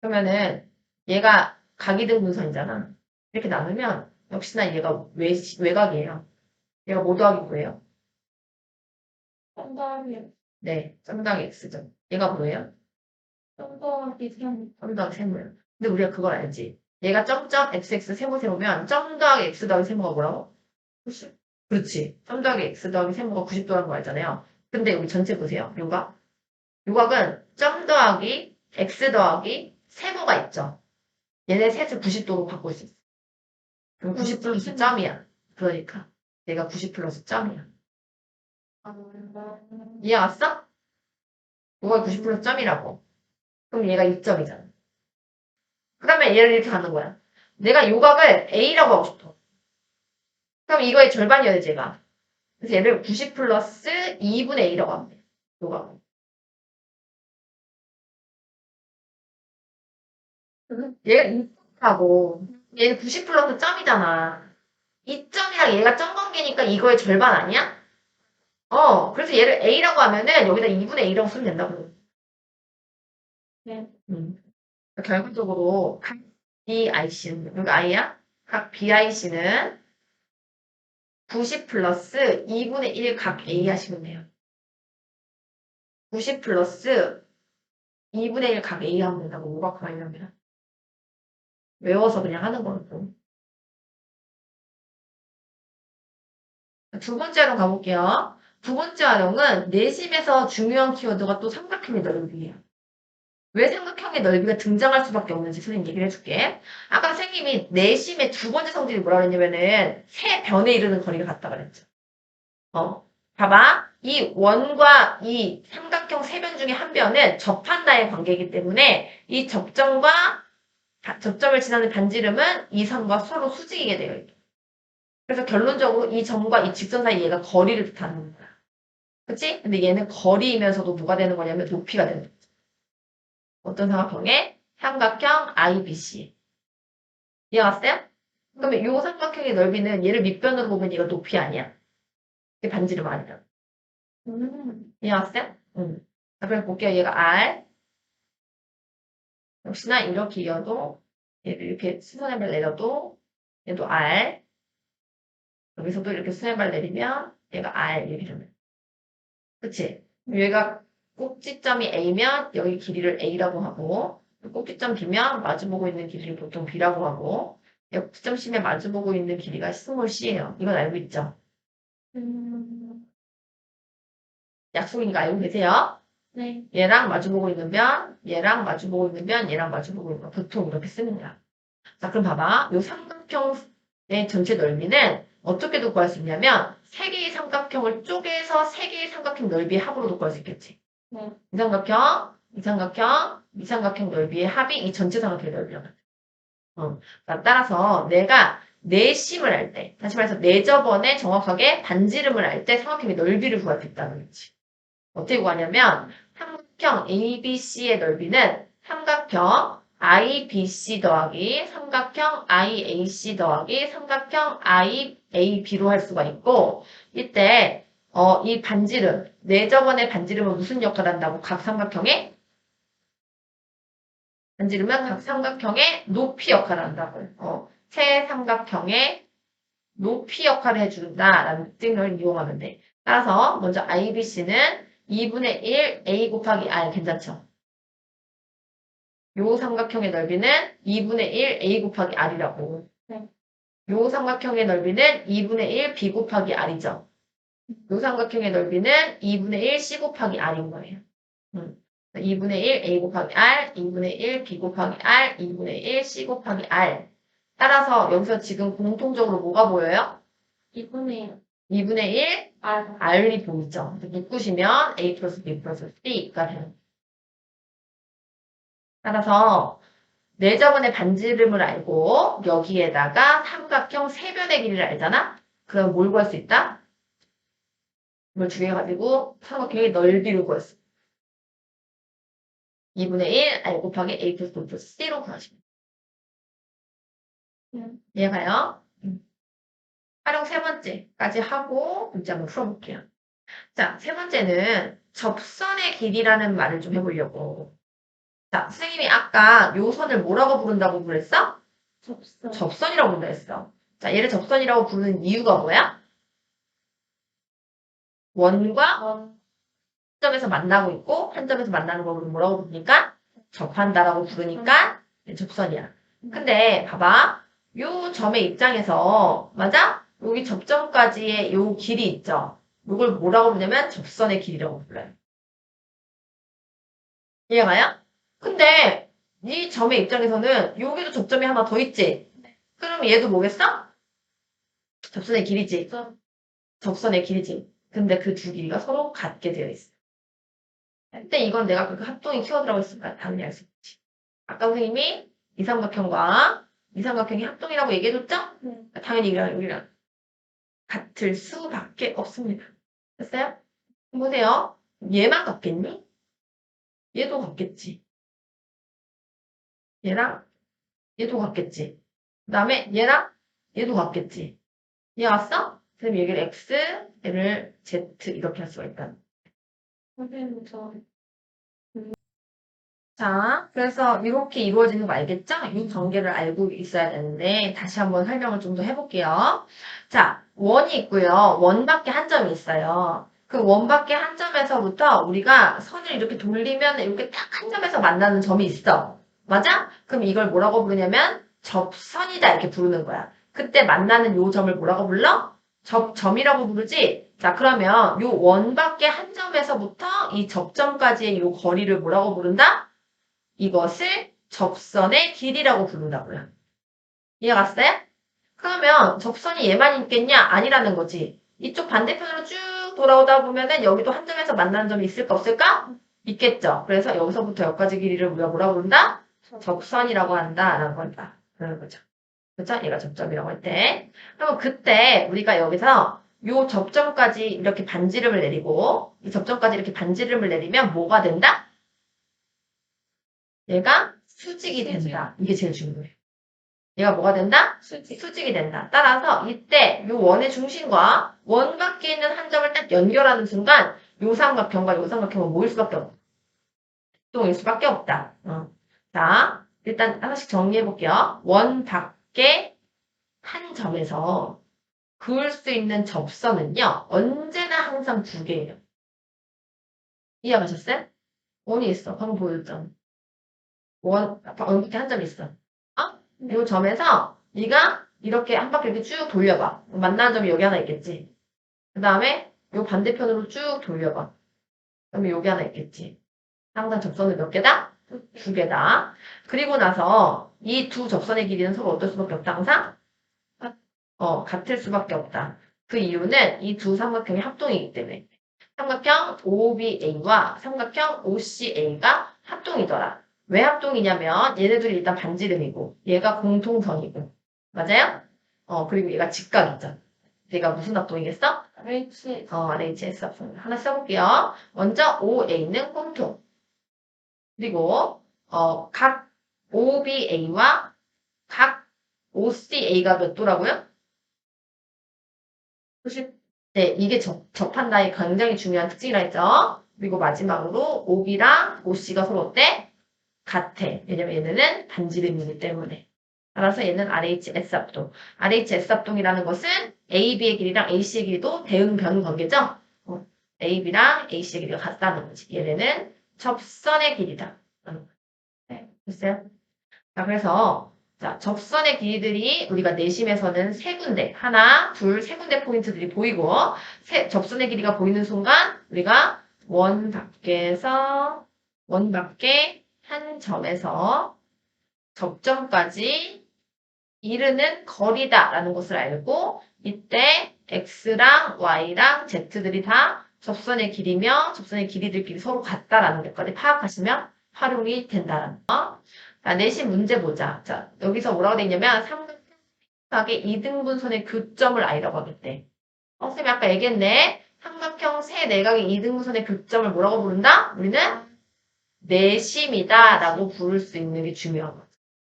그러면은 얘가 각이등분선이잖아. 이렇게 나누면 역시나 얘가 외곽이에요. 얘가 뭐 더하기 뭐예요? 점 더하기 네, 점 더하기 x죠. 얘가 뭐예요? 점 더하기 3. 점 더하기 세모예요. 근데 우리가 그걸 알지. 얘가 점점 xx 세모 세모면 점 더하기 x 더하기 세모가 뭐라고? 90. 그렇지. 점 더하기 x 더하기 세모가 90도라는 거 알잖아요. 근데 여기 전체 보세요. 요각. 요각은 점 더하기 x 더하기 세모가 있죠. 얘네 셋을 90도로 바꿀 수 있어. 그럼 90 플러스 점이야. 그러니까 얘가 90 플러스 점이야. 이해 왔어? 요가 90 플러스 점이라고. 그럼 얘가 2점이잖아. 그러면 얘를 이렇게 가는 거야. 내가 요각을 A라고 하고 싶어. 그럼 이거의 절반이어야 돼, 제가. 그래서 얘를 90 플러스 2분의 A라고 하면 돼. 요각을. 얘가 2점하고 얘는 90 플러스 점이잖아. 2점이랑 얘가 점 관계니까 이거의 절반 아니야? 그래서 얘를 A라고 하면은 여기다 2분의 A라고 쓰면 된다고. 네. 결과적으로 각 BIC는, 여기 I야? 각 BIC는 90 플러스 2분의 1 각 A 하시면 돼요. 90 플러스 2분의 1 각 A 하면 된다고, 오각하려면. 외워서 그냥 하는 거고. 두 번째로 가볼게요. 두 번째 활용은 내심에서 중요한 키워드가 또 삼각형의 넓이에요. 왜 삼각형의 넓이가 등장할 수밖에 없는지 선생님 얘기를 해줄게. 아까 선생님이 내심의 두 번째 성질이 뭐라고 했냐면은 세 변에 이르는 거리가 같다 그랬죠. 봐봐. 이 원과 이 삼각형 세 변 중에 한 변은 접한다의 관계이기 때문에 이 접점을 지나는 반지름은 이 선과 서로 수직이게 되어 있다. 그래서 결론적으로 이 점과 이 직선 사이 얘가 거리를 뜻하는 거야. 그치? 근데 얘는 거리이면서도 뭐가 되는 거냐면 높이가 되는 거야. 어떤 삼각형에? 삼각형 IBC. 이해갔어요? 그러면 이 삼각형의 넓이는 얘를 밑변으로 보면 얘가 높이 아니야. 이게 반지름 아니야. 이해갔어요? 자, 그럼 볼게요. 얘가 R. 역시나 이렇게 이어도 얘를 이렇게 수선해발 내려도 얘도 R. 여기서도 이렇게 수선해발 내리면 얘가 R 이렇게 되면. 그치? 얘가 꼭지점이 A면 여기 길이를 A라고 하고 꼭지점 B면 마주보고 있는 길이를 보통 B라고 하고 꼭지점 C면 마주보고 있는 길이가 스몰 C예요. 이건 알고 있죠? 약속인 거 알고 계세요? 네. 얘랑 마주보고 있는 변, 얘랑 마주보고 있는 변, 얘랑 마주보고 있는 변. 보통 이렇게 쓰는 거야. 자, 그럼 봐봐. 이 삼각형의 전체 넓이는 어떻게도 구할 수 있냐면 세 개의 삼각형을 쪼개서 세 개의 삼각형 넓이의 합으로도 구할 수 있겠지. 네. 이 삼각형, 이 삼각형, 이 삼각형 넓이의 합이 이 전체 삼각형의 넓이라고 해. 자, 따라서 내가 내심을 할 때, 다시 말해서 내저번에 정확하게 반지름을 할 때 삼각형의 넓이를 구할 수 있다는 거지. 어떻게 구하냐면 삼각형 ABC의 넓이는 삼각형 IBC 더하기 삼각형 IAC 더하기 삼각형 IAB로 할 수가 있고 이때 이 반지름, 내저번의 반지름은 무슨 역할을 한다고? 각 삼각형의 반지름은 각 삼각형의 높이 역할을 한다고. 세 삼각형의 높이 역할을 해준다라는 특징을 이용하면 돼. 따라서 먼저 IBC는 2분의 1 A 곱하기 R 괜찮죠? 요 삼각형의 넓이는 2분의 1 A 곱하기 R이라고. 네. 요 삼각형의 넓이는 2분의 1 b 곱하기 r이죠. 요 삼각형의 넓이는 2분의 1 c 곱하기 r인 거예요. 2분의 1 a 곱하기 r, 2분의 1 b 곱하기 r, 2분의 1 c 곱하기 r. 따라서 여기서 지금 공통적으로 뭐가 보여요? 2분의 2분의 1 R. r이 보이죠. 묶으시면 a 플러스 b 플러스 c가 돼요. 따라서 내저번의 반지름을 알고 여기에다가 삼각형 세변의 길이를 알잖아? 그럼 뭘 구할 수 있다? 이걸 중요해가지고 삼각형의 넓이를 구할 수 있다. 2분의 1 r 곱하기 a 플러스 b 플러스 c로 구하시면 돼요. 이해가요? 활용 세 번째까지 하고 문제 한번 풀어볼게요. 자, 세 번째는 접선의 길이라는 말을 좀 해보려고. 자, 선생님이 아까 요 선을 뭐라고 부른다고 그랬어? 접선. 접선이라고 부른다 했어. 자, 얘를 접선이라고 부르는 이유가 뭐야? 원과 한 점에서 만나고 있고 한 점에서 만나는 걸 뭐라고 부르니까? 접한다라고 부르니까 접선이야. 근데 봐봐. 요 점의 입장에서 맞아? 여기 접점까지의 요 길이 있죠. 이걸 뭐라고 부르냐면 접선의 길이라고 불러요. 이해가요? 근데 이 점의 입장에서는 여기도 접점이 하나 더 있지? 그럼 얘도 뭐겠어? 접선의 길이지. 접선의 길이지. 근데 그 두 길이가 서로 같게 되어 있어. 근데 이건 내가 그 합동이 키워드라고 했으니까 당연히 알 수 있지. 아까 선생님이 이 삼각형과 이 삼각형이 합동이라고 얘기해줬죠? 당연히 여기랑 같을 수밖에 없습니다. 됐어요? 보세요. 얘만 같겠니? 얘도 같겠지. 얘랑 얘도 같겠지. 그 다음에 얘랑 얘도 같겠지. 이해 왔어? 그럼 얘를 x, 얘를 z 이렇게 할 수가 있다. 선생님, 저 자, 그래서 이렇게 이루어지는 거 알겠죠? 이 관계를 알고 있어야 되는데 다시 한번 설명을 좀 더 해볼게요. 자, 원이 있고요. 원 밖에 한 점이 있어요. 그 원 밖에 한 점에서부터 우리가 선을 이렇게 돌리면 이렇게 딱 한 점에서 만나는 점이 있어. 맞아? 그럼 이걸 뭐라고 부르냐면 접선이다 이렇게 부르는 거야. 그때 만나는 요 점을 뭐라고 불러? 접점이라고 부르지? 자, 그러면 요 원 밖에 한 점에서부터 이 접점까지의 요 거리를 뭐라고 부른다? 이것을 접선의 길이라고 부른다고요. 이해 갔어요? 그러면 접선이 얘만 있겠냐? 아니라는 거지. 이쪽 반대편으로 쭉 돌아오다 보면은 여기도 한 점에서 만나는 점이 있을까 없을까? 있겠죠. 그래서 여기서부터 여기까지 길이를 우리가 뭐라고 부른다? 접선이라고 한다라는 건다. 그런 거죠. 그죠? 얘가 접점이라고 할 때. 그러면 그때 우리가 여기서 요 접점까지 이렇게 반지름을 내리고 이 접점까지 이렇게 반지름을 내리면 뭐가 된다? 얘가 수직이 된다. 이게 제일 중요해요. 얘가 뭐가 된다? 수직이 된다. 따라서 이때 요 원의 중심과 원 밖에 있는 한 점을 딱 연결하는 순간 요 삼각형과 요 삼각형은 모일 수밖에 없다. 동일 수밖에 없다. 자, 일단 하나씩 정리해 볼게요. 원 밖에 한 점에서 그을 수 있는 접선은요. 언제나 항상 두 개예요. 이해가셨어요? 원이 있어. 방금 보여줬잖아. 원 밖에 한 점이 있어. 이 점에서 네가 이렇게 한 바퀴 이렇게 쭉 돌려봐. 만나는 점이 여기 하나 있겠지. 그 다음에 이 반대편으로 쭉 돌려봐. 그러면 여기 하나 있겠지. 항상 접선은 몇 개다? 두 개다. 그리고 나서 이 두 접선의 길이는 서로 어떨 수밖에 없다. 항상 같을 수밖에 없다. 그 이유는 이 두 삼각형이 합동이기 때문에. 삼각형 OBA와 삼각형 OCA가 합동이더라. 왜 합동이냐면 얘네들이 일단 반지름이고 얘가 공통선이고 맞아요? 그리고 얘가 직각이죠. 얘가 무슨 합동이겠어? RHS 합동. 하나 써볼게요. 먼저 OA는 공통. 그리고 각 OBA와 각 OCA가 몇 도라고요? 90. 네, 이게 접한다의 굉장히 중요한 특징이라 했죠. 그리고 마지막으로 OB랑 OC가 서로 어때? 같아. 왜냐면 얘네는 반지름이기 때문에. 따라서 얘는 RHS 합동. RHS 합동이라는 것은 AB의 길이랑 AC의 길이도 대응변 관계죠. AB랑 AC의 길이가 같다는 거지. 얘네는 접선의 길이다. 네, 됐어요? 자, 그래서 자, 접선의 길이들이 우리가 내심에서는 세 군데, 하나, 둘, 세 군데 포인트들이 보이고, 접선의 길이가 보이는 순간 우리가 원 밖에 한 점에서 접점까지 이르는 거리다라는 것을 알고, 이때 x랑 y랑 z들이 다 접선의 길이며 접선의 길이들끼리 서로 같다라는 것까지 파악하시면 활용이 된다는 거. 자, 내신 문제 보자. 자, 여기서 뭐라고 돼 있냐면 삼각형의 이등분선의 교점을 알려고 하겠대. 선생님이 아까 얘기했네. 삼각형 세 내각의 이등분선의 교점을 뭐라고 부른다? 우리는 내심이다라고 부를 수 있는 게 중요한 거죠.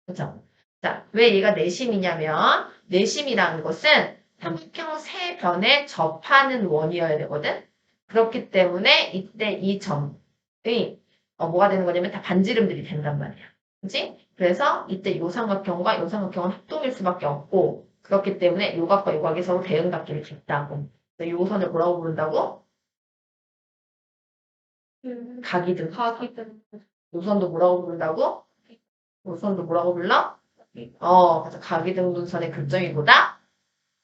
그렇죠? 자, 왜 얘가 내심이냐면 내심이라는 것은 삼각형 세 변에 접하는 원이어야 되거든. 그렇기 때문에 이때 이 점이 뭐가 되는 거냐면 다 반지름들이 된단 말이야. 그치? 그래서 이때 요 삼각형과 요 삼각형은 합동일 수밖에 없고 그렇기 때문에 요 각과 요 각이 서로 대응각끼리 같다고. 요 선을 뭐라고 부른다고? 각이등. 요 선도 뭐라고 부른다고? 요 선도 뭐라고 불러? 그래서 각이등분선의 교점이보다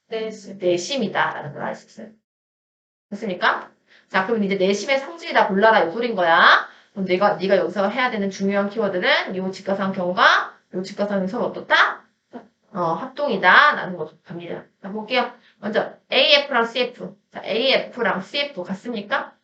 내심이다라는 걸 알 수 있어요. 됐습니까? 자, 그럼 이제 내심의 성질이 다 골라라 이 소린 거야. 그럼 네가 여기서 해야 되는 중요한 키워드는 요 직각삼각형과 요 직각삼각형이 서로 어떻다? 합동이다 라는 거 갑니다. 자, 볼게요. 먼저 AF랑 CF. 자, AF랑 CF 같습니까?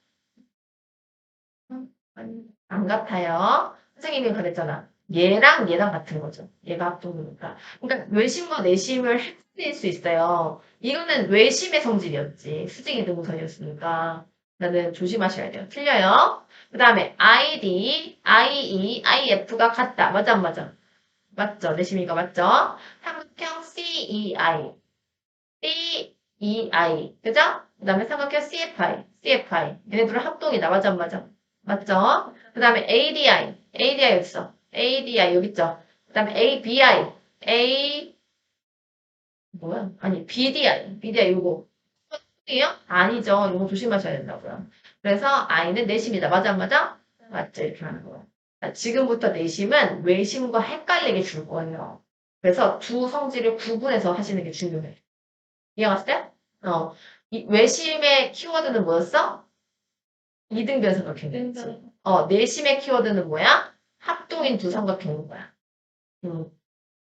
안 같아요. 선생님이 그랬잖아. 얘랑 얘랑 같은 거죠. 얘가 합동이니까. 그러니까 외심과 내심을 헷갈릴 수 있어요. 이거는 외심의 성질이었지. 수직이 등분선이었으니까. 나는 조심하셔야 돼요. 틀려요. 그 다음에 ID, IE, IF가 같다. 맞아, 안 맞아? 맞죠? 내심이가 맞죠? 삼각형 CEI, CEI. 그죠? 그 다음에 삼각형 CFI, CFI. 얘네들은 합동이다. 맞아, 안 맞아? 맞죠? 그 다음에 ADI, ADI 여기 있어. ADI 여기 있죠? 그 다음에 ABI, 뭐야? 아니, BDI 요거. 이요? 아니죠. 이거 조심하셔야 된다고요. 그래서 I는 내심이다. 맞아, 안 맞아? 맞죠? 이렇게 하는 거예요. 자, 지금부터 내심은 외심과 헷갈리게 줄 거예요. 그래서 두 성질을 구분해서 하시는 게 중요해요. 이해갔어요? 이 외심의 키워드는 뭐였어? 이등변 삼각형이었지. 내심의 키워드는 뭐야? 합동인 두 삼각형인 거야.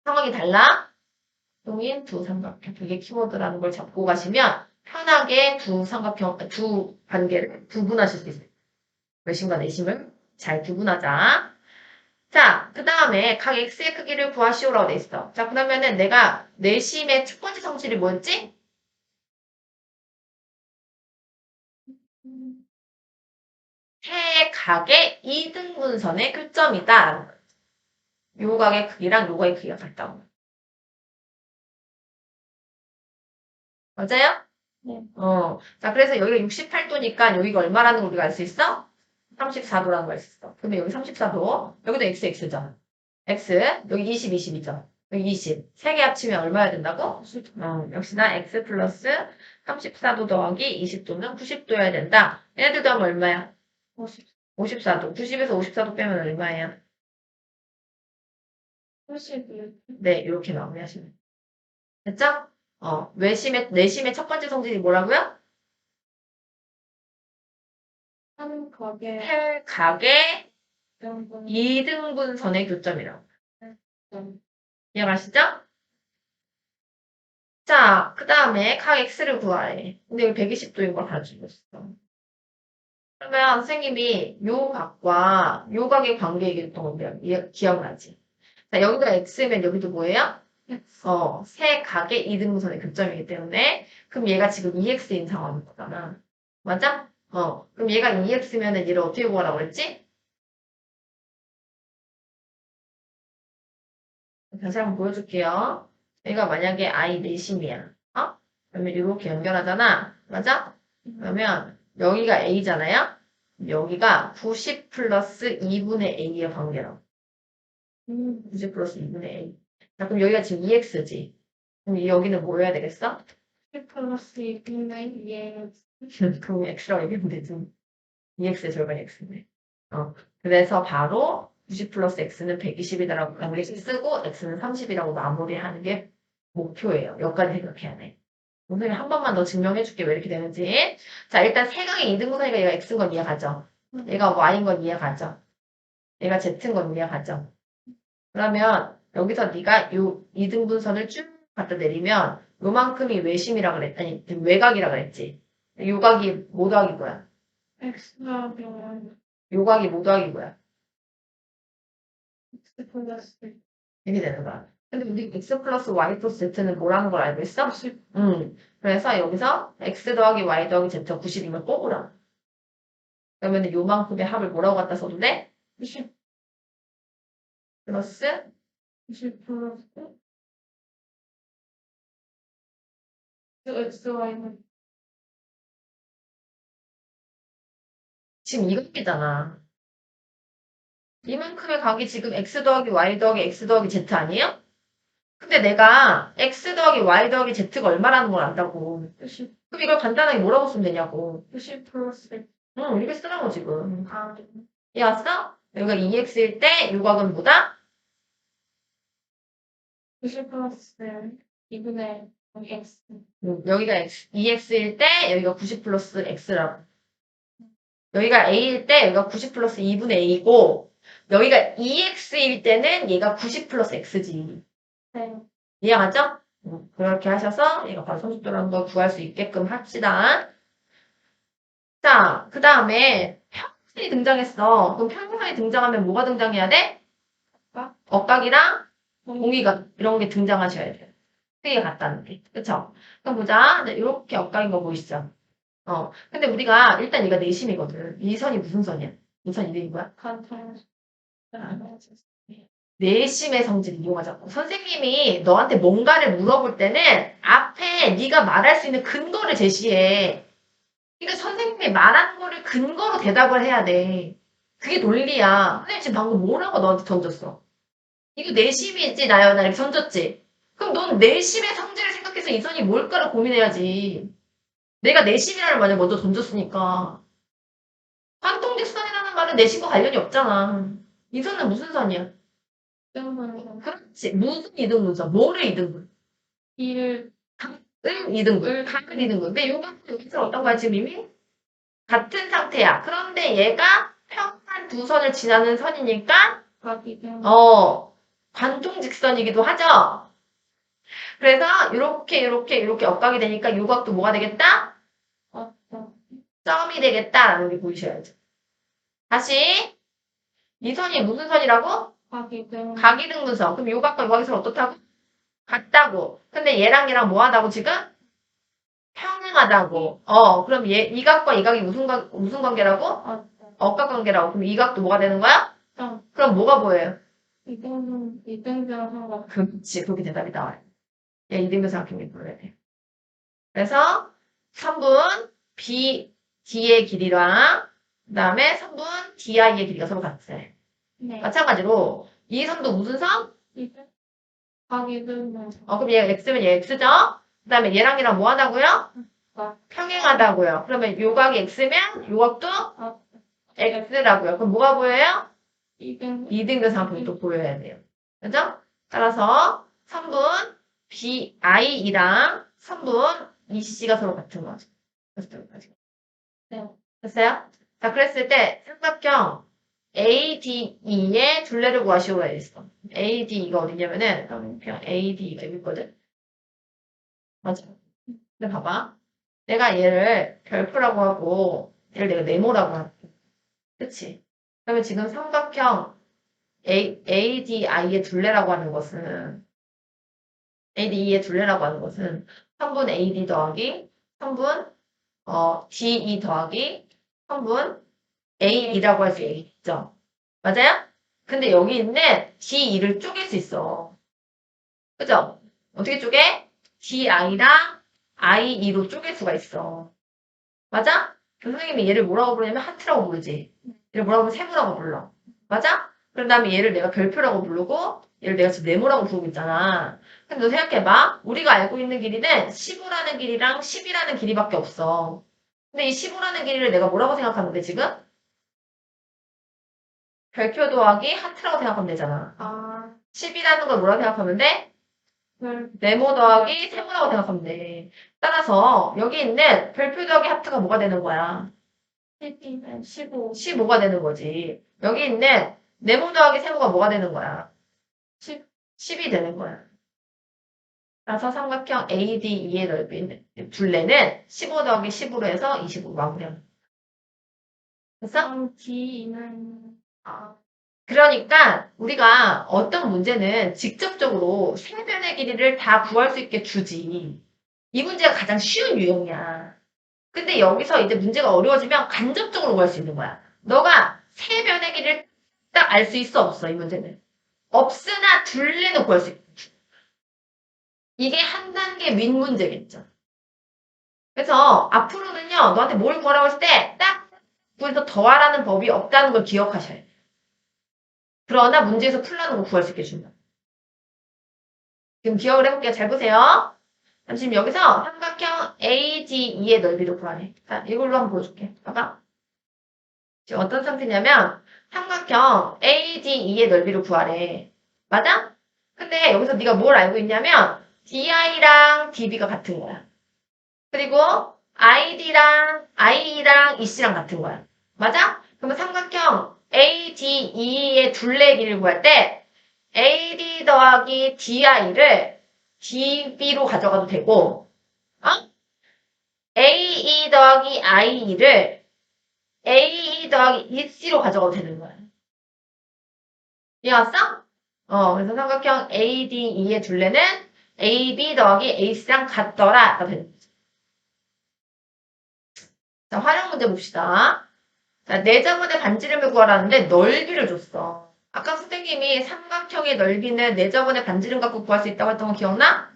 상황이 달라? 합동인 두 삼각형. 그게 키워드라는 걸 잡고 가시면 편하게 두 관계를 구분하실 수 있어요. 외심과 내심을 잘 구분하자. 자, 그 다음에 각 x의 크기를 구하시오라고 돼 있어. 자, 그러면은 내가 내심의 첫 번째 성질이 뭐였지? 세 각의 이등분선의 교점이다. 요 각의 크기랑 요 각의 크기가 같다고. 맞아요? 네. 자, 그래서 여기가 68도니까 여기가 얼마라는 걸 우리가 알 수 있어? 34도라는 걸 알 수 있어. 그러면 여기 34도, 여기도 x잖아. x, 여기 20, 20이죠. 여기 20. 세 개 합치면 얼마야 된다고? 역시나 x 플러스 34도 더하기 20도는 90도여야 된다. 얘네들도 하면 얼마야? 54도. 90에서 54도 빼면 얼마예요? 81. 네, 이렇게 마무리하시면. 됐죠? 내심의 첫 번째 성질이 뭐라고요? 한 컵에 헬각의 명분 2등분선의 교점이라고. 이해가시죠? 자, 그 다음에 각 x를 구하래. 근데 여기 120도인 걸 가지고 있어. 그러면 선생님이 요 각과 요 각의 관계 얘기했던 건데 기억나지? 자, 여기가 x면 여기도 뭐예요? 세 각의 이등분선의 교점이기 때문에 그럼 얘가 지금 2x인 상황인 거잖아. 맞아? 그럼 얘가 2x면은 얘를 어떻게 구하라고 그랬지? 다시 한번 보여줄게요. 얘가 만약에 I 내심이야. 그러면 이렇게 연결하잖아. 맞아? 그러면 여기가 A잖아요? 여기가 90 플러스 2분의 A의 관계라고. 90 플러스 2분의 A. 자, 그럼 여기가 지금 2x지. 그럼 여기는 뭐 해야 되겠어? 10 플러스 2분의 2에 그럼 x라고 얘기하면 되지. 2x의 절반이 x네. 그래서 바로 90 플러스 x는 120이다라고 우리 쓰고 x는 30이라고 마무리하는 게 목표예요. 여기까지 생각해야 돼. 선생님 한 번만 더 증명해줄게 왜 이렇게 되는지. 자 일단 세강의 2등분하니까 얘가 x인 건 이해가죠. 얘가 y인 건 이해가죠. 얘가 z인 건 이해가죠. 그러면 여기서 네가 요 2등분선을 쭉 갖다 내리면 요만큼이 외심이라 그랬 아니 외곽이라 그랬지. 요각이 뭐 더하기 뭐야? X가 면 요각이 뭐 더하기 뭐야? X 플러스 이렇게 되는 거야. 근데 우리 x 플러스 y 플러스 z는 뭐라는 걸 알고 있어? 90 그래서 여기서 x 더하기 y 더하기 z가 90이면 뽑으라. 그러면 요만큼의 합을 뭐라고 갖다 써도 돼? 90 플러스 90 플러스 XY는 지금 이각이잖아. 이만큼의 각이 지금 x 더하기 y 더하기 x 더하기 z 아니에요? 근데 내가 x 더하기 y 더하기 z가 얼마라는 걸 안다고. 90 그럼 이걸 간단하게 뭐라고 쓰면 되냐고. 90 플러스 이렇게 쓰라고 지금. 아 이해왔어? 여기가 2x일 때 요각은 뭐다? 90 플러스 2분의 X 여기가 2x일 때 여기가 90 플러스 x라고. 여기가 a일 때 여기가 90 플러스 2분의 a고 여기가 2x일 때는 얘가 90 플러스 x지. 네. 이해가죠? 그렇게 하셔서 얘가 바로 30도라는 걸 구할 수 있게끔 합시다. 자, 그 다음에 평행선이 등장했어. 그럼 평행선이 등장하면 뭐가 등장해야 돼? 억각이랑 공이각 이런 게 등장하셔야 돼요. 크게 같다는 게. 그쵸? 그럼 보자. 이렇게 억각인 거 보이시죠? 근데 우리가 일단 얘가 내심이거든. 이 선이 무슨 선이야? 이 선 이름이 뭐야? 간통 내심의 성질을 이용하자고. 선생님이 너한테 뭔가를 물어볼 때는 앞에 네가 말할 수 있는 근거를 제시해. 그러니까 선생님이 말한 거를 근거로 대답을 해야 돼. 그게 논리야. 선생님 지금 방금 뭐라고 너한테 던졌어? 이거 내심이지 나연아 이렇게 던졌지? 그럼 넌 내심의 성질을 생각해서 이 선이 뭘까를 고민해야지. 내가 내심이라는 말을 먼저 던졌으니까. 관통직선이라는 말은 내심과 관련이 없잖아. 이 선은 무슨 선이야? 때문에 그렇지. 무슨 이등분선? 뭐를 이등분? 이를 을 이등분. 각을 이등분. 근데 여기서 어떤 거야 지금 이미? 같은 상태야. 그런데 얘가 평판 두 선을 지나는 선이니까 가기 때문에 관통직선이기도 하죠. 그래서 이렇게 억각이 되니까 요 각도 뭐가 되겠다? 어떤 점이 되겠다라는 게 보이셔야죠. 다시 이 선이 무슨 선이라고? 가기 때문에 각이등분선. 그럼 요 각과 요 각이 서로 어떻다고? 같다고. 근데 얘랑 뭐 하다고 지금? 평행하다고. 그럼 이 각과 이 각이 무슨 관계라고? 어떤 억각 관계라고. 그럼 이 각도 뭐가 되는 거야? 그럼 뭐가 보여요? 이등병 상관 그렇지. 그렇게 대답이 나와요. 얘 이등변 삼각형이 보여야 돼. 그래서 3분 BD의 길이랑 그 다음에 3분 DI의 길이가 서로 같아요. 네 마찬가지로 이 선도 무슨 선? 이등 가기 때문에 그럼 얘가 X면 얘 X죠? 그 다음에 얘랑 뭐 하다고요? 평행하다고요. 그러면 요각이 X면 요각도 X라고요. 그럼 뭐가 보여요? 이등 이등변 삼각형이 또 보여야 돼요. 그죠? 따라서 3분 BI이랑 3분 EC가 서로 같은 거죠. 네. 됐어요? 자, 그랬을 때 삼각형 ADE의 둘레를 구하시오가 있어. ADE가 어디냐면은 삼각형 ADE가 여기 있거든. 맞아. 근데 봐봐. 내가 얘를 별표라고 하고 얘를 내가 네모라고 할게. 그치? 그러면 지금 삼각형 ADI의 둘레라고 하는 것은 ADE의 둘레라고 하는 것은 3분 AD 더하기 3분 DE 더하기 3분 A2라고 할 수 있죠. 맞아요? 근데 여기 있는 D2를 쪼갤 수 있어. 그죠? 어떻게 쪼개? DI랑 I2로 쪼갤 수가 있어. 맞아? 선생님이 얘를 뭐라고 부르냐면 하트라고 부르지. 얘를 뭐라고 부르면 세모라고 불러. 맞아? 그런 다음에 얘를 내가 별표라고 부르고 얘를 내가 지금 네모라고 부르고 있잖아. 근데 너 생각해봐. 우리가 알고 있는 길이는 15라는 길이랑 10이라는 길이밖에 없어. 근데 이 15라는 길이를 내가 뭐라고 생각하는데 지금? 별표 더하기 하트라고 생각하면 되잖아. 아, 10이라는 걸 뭐라고 생각하면 돼? 별, 네모 더하기 세모라고 생각하면 돼. 따라서 여기 있는 별표 더하기 하트가 뭐가 되는 거야? 10이면 15, 15가 되는 거지. 여기 있는 네모 더하기 세모가 뭐가 되는 거야? 10, 10이 되는 거야. 따라서 삼각형 ADE의 넓이는 둘레는 15 더하기 10으로 해서 25 마무리합니다. 됐어? D는, 아, 그러니까 우리가 어떤 문제는 직접적으로 세변의 길이를 다 구할 수 있게 주지. 이 문제가 가장 쉬운 유형이야. 근데 여기서 이제 문제가 어려워지면 간접적으로 구할 수 있는 거야. 너가 세변의 길이를 딱 알 수 있어, 없어, 이 문제는. 없으나 둘레는 구할 수 있고. 이게 한 단계 윗 문제겠죠. 그래서 앞으로는요, 너한테 뭘 구하라고 했을 때 딱 구해서 더하라는 법이 없다는 걸 기억하셔야 돼. 그러나 문제에서 풀라는 거 구할 수 있게 준다. 지금 기억을 해볼게요. 잘 보세요. 지금 여기서 삼각형 AGE의 넓이를 구하래. 자, 이걸로 한번 보여줄게. 봐봐. 지금 어떤 상태냐면 삼각형 AGE의 넓이를 구하래. 맞아? 근데 여기서 네가 뭘 알고 있냐면 DI랑 DB가 같은 거야. 그리고 IE랑 EC랑 같은 거야. 맞아? 그러면 삼각형 ADE의 둘레 길이를 구할 때 AD 더하기 DI를 DB로 가져가도 되고, 어? AE 더하기 IE를 AE 더하기 EC로 가져가도 되는 거야. 이해왔어? 그래서 삼각형 ADE의 둘레는 AB 더하기 AC랑 같더라. 가 되는 거죠. 자, 활용 문제 봅시다. 자, 내저번의 반지름을 구하라는데 넓이를 줬어. 아까 선생님이 삼각형의 넓이는 내저번의 반지름 갖고 구할 수 있다고 했던 거 기억나?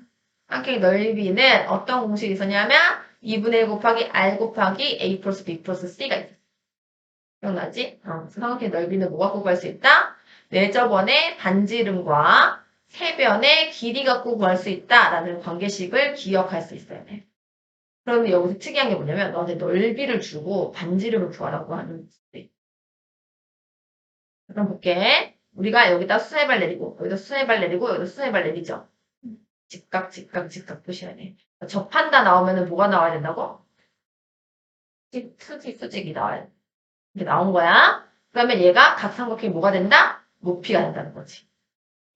삼각형의 넓이는 어떤 공식이 있었냐면 2분의 1 곱하기 R 곱하기 A 플러스 B 플러스 C가 있어. 기억나지? 그래서 삼각형의 넓이는 뭐 갖고 구할 수 있다? 내저번의 반지름과 세변의 길이 갖고 구할 수 있다라는 관계식을 기억할 수 있어야 돼. 그러면 여기서 특이한 게 뭐냐면 너한테 넓이를 주고 반지름을 구하라고 하는 데. 그럼 볼게. 우리가 여기다 수선의 내리고 여기다 수선의 내리고 여기다 수선의 내리죠. 직각 직각 직각 표시해야 돼. 접한다 나오면은 뭐가 나와야 된다고? 수직이 나와야 돼. 이렇게 나온 거야. 그러면 얘가 각삼각형이 뭐가 된다? 높이가 된다는 거지.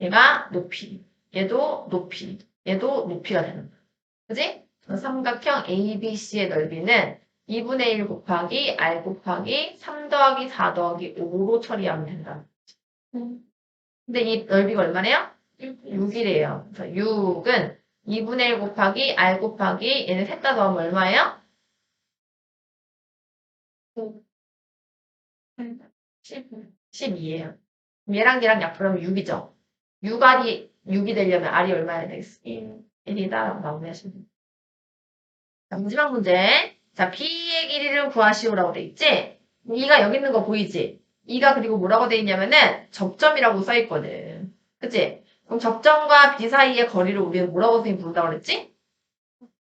얘가 높이, 얘도 높이, 얘도 높이가 되는 거야. 그지? 삼각형 ABC의 넓이는 2분의 1 곱하기 R 곱하기 3 더하기 4 더하기 5로 처리하면 된다. 근데 이 넓이가 얼마래요? 6이래요. 그래서 6은 2분의 1 곱하기 R 곱하기 얘는 셋 다 더하면 얼마예요? 12예요. 얘랑 얘랑 약분하면 6이죠. 6이 되려면 R이 얼마야 되겠어? 1이다. 마무리하시면 됩니다. 자, 마지막 문제. 자, B의 길이를 구하시오라고 돼 있지? E가 여기 있는 거 보이지? E가 그리고 뭐라고 돼 있냐면은 접점이라고 써 있거든. 그치? 그럼 접점과 B 사이의 거리를 우리는 뭐라고 선생님 부른다고 그랬지?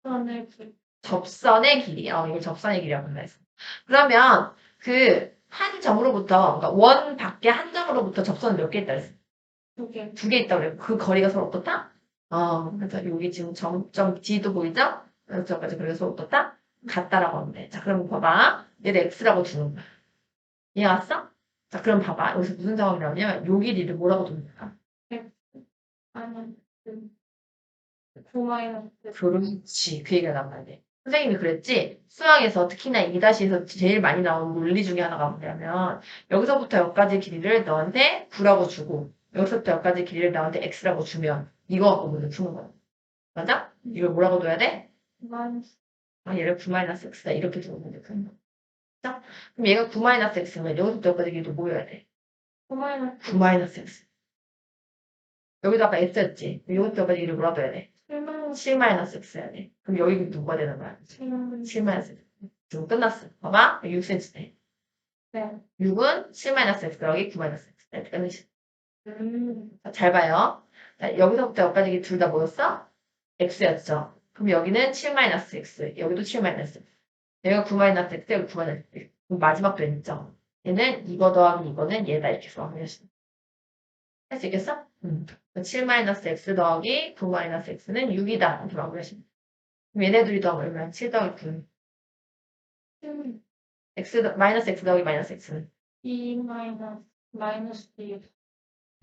선을 그, 접선의 길이. 이걸 접선의 길이라고 한다 했어. 그러면 그 한 점으로부터, 그러니까 원 밖에 한 점으로부터 접선은 몇 개 있다 그랬어? 2개, 2개 있다고 그래. 그 거리가 서로 어떻다? 그래서 여기 지금 점점 D도 보이죠? 여기까지 그래서 서로 어떻다? 같다라고 하면 돼. 자, 그럼 봐봐. 얘를 X라고 두는 거야. 이해 왔어? 자, 그럼 봐봐. 여기서 무슨 상황이 나오냐면 요 길이를 뭐라고 두는 거야? 아니, 그, 9마이너스, 그렇지. 그 얘기가 나와야 돼. 선생님이 그랬지? 수학에서 특히나 2-에서 제일 많이 나오는 논리 중에 하나가 뭐냐면 여기서부터 여기까지 길이를 너한테 9라고 주고 여기서부터 여기까지 길이를 나한테 X라고 주면 이거 갖고 문제 푸는 거야. 맞아? 이걸 뭐라고 둬야 돼? 마이너스, 얘를 9-X다. 이렇게 두는 문제 푸는 거. 맞아? 그럼 얘가 9-X면 여기서부터 여기까지 길이도 뭐여야 돼? 9마이너스, 9-X. 여기도 아까 X였지? 여기서부터 여기까지 길이를 뭐라고 둬야 돼? 7마이너스, 7-X야 돼. 그럼 여기 누가 되는 거야? 7마이너스, 7-X. 지금 끝났어. 봐봐. 6cm. 네. 6은 7-X, 여기 9-X. 이렇게 끝내시. 음, 잘 봐요. 자, 여기서부터 여기까지 둘 다 뭐였어? X였죠. 그럼 여기는 7-X. 여기도 7-X. 여기가 9-X, 여기 9-X. 그럼 마지막도 N점. 얘는 이거 더하기 이거는 얘다 이렇게 수학하겠습니다. 할 수 있겠어? 7-x 더하기 9-x는 6이다. 이렇게 마무리하시면 그럼 얘네 둘이 더하면 얼마야? 7 더하기 9. 마이너스 x 더하기 마이너스 x는 2 마이너스 2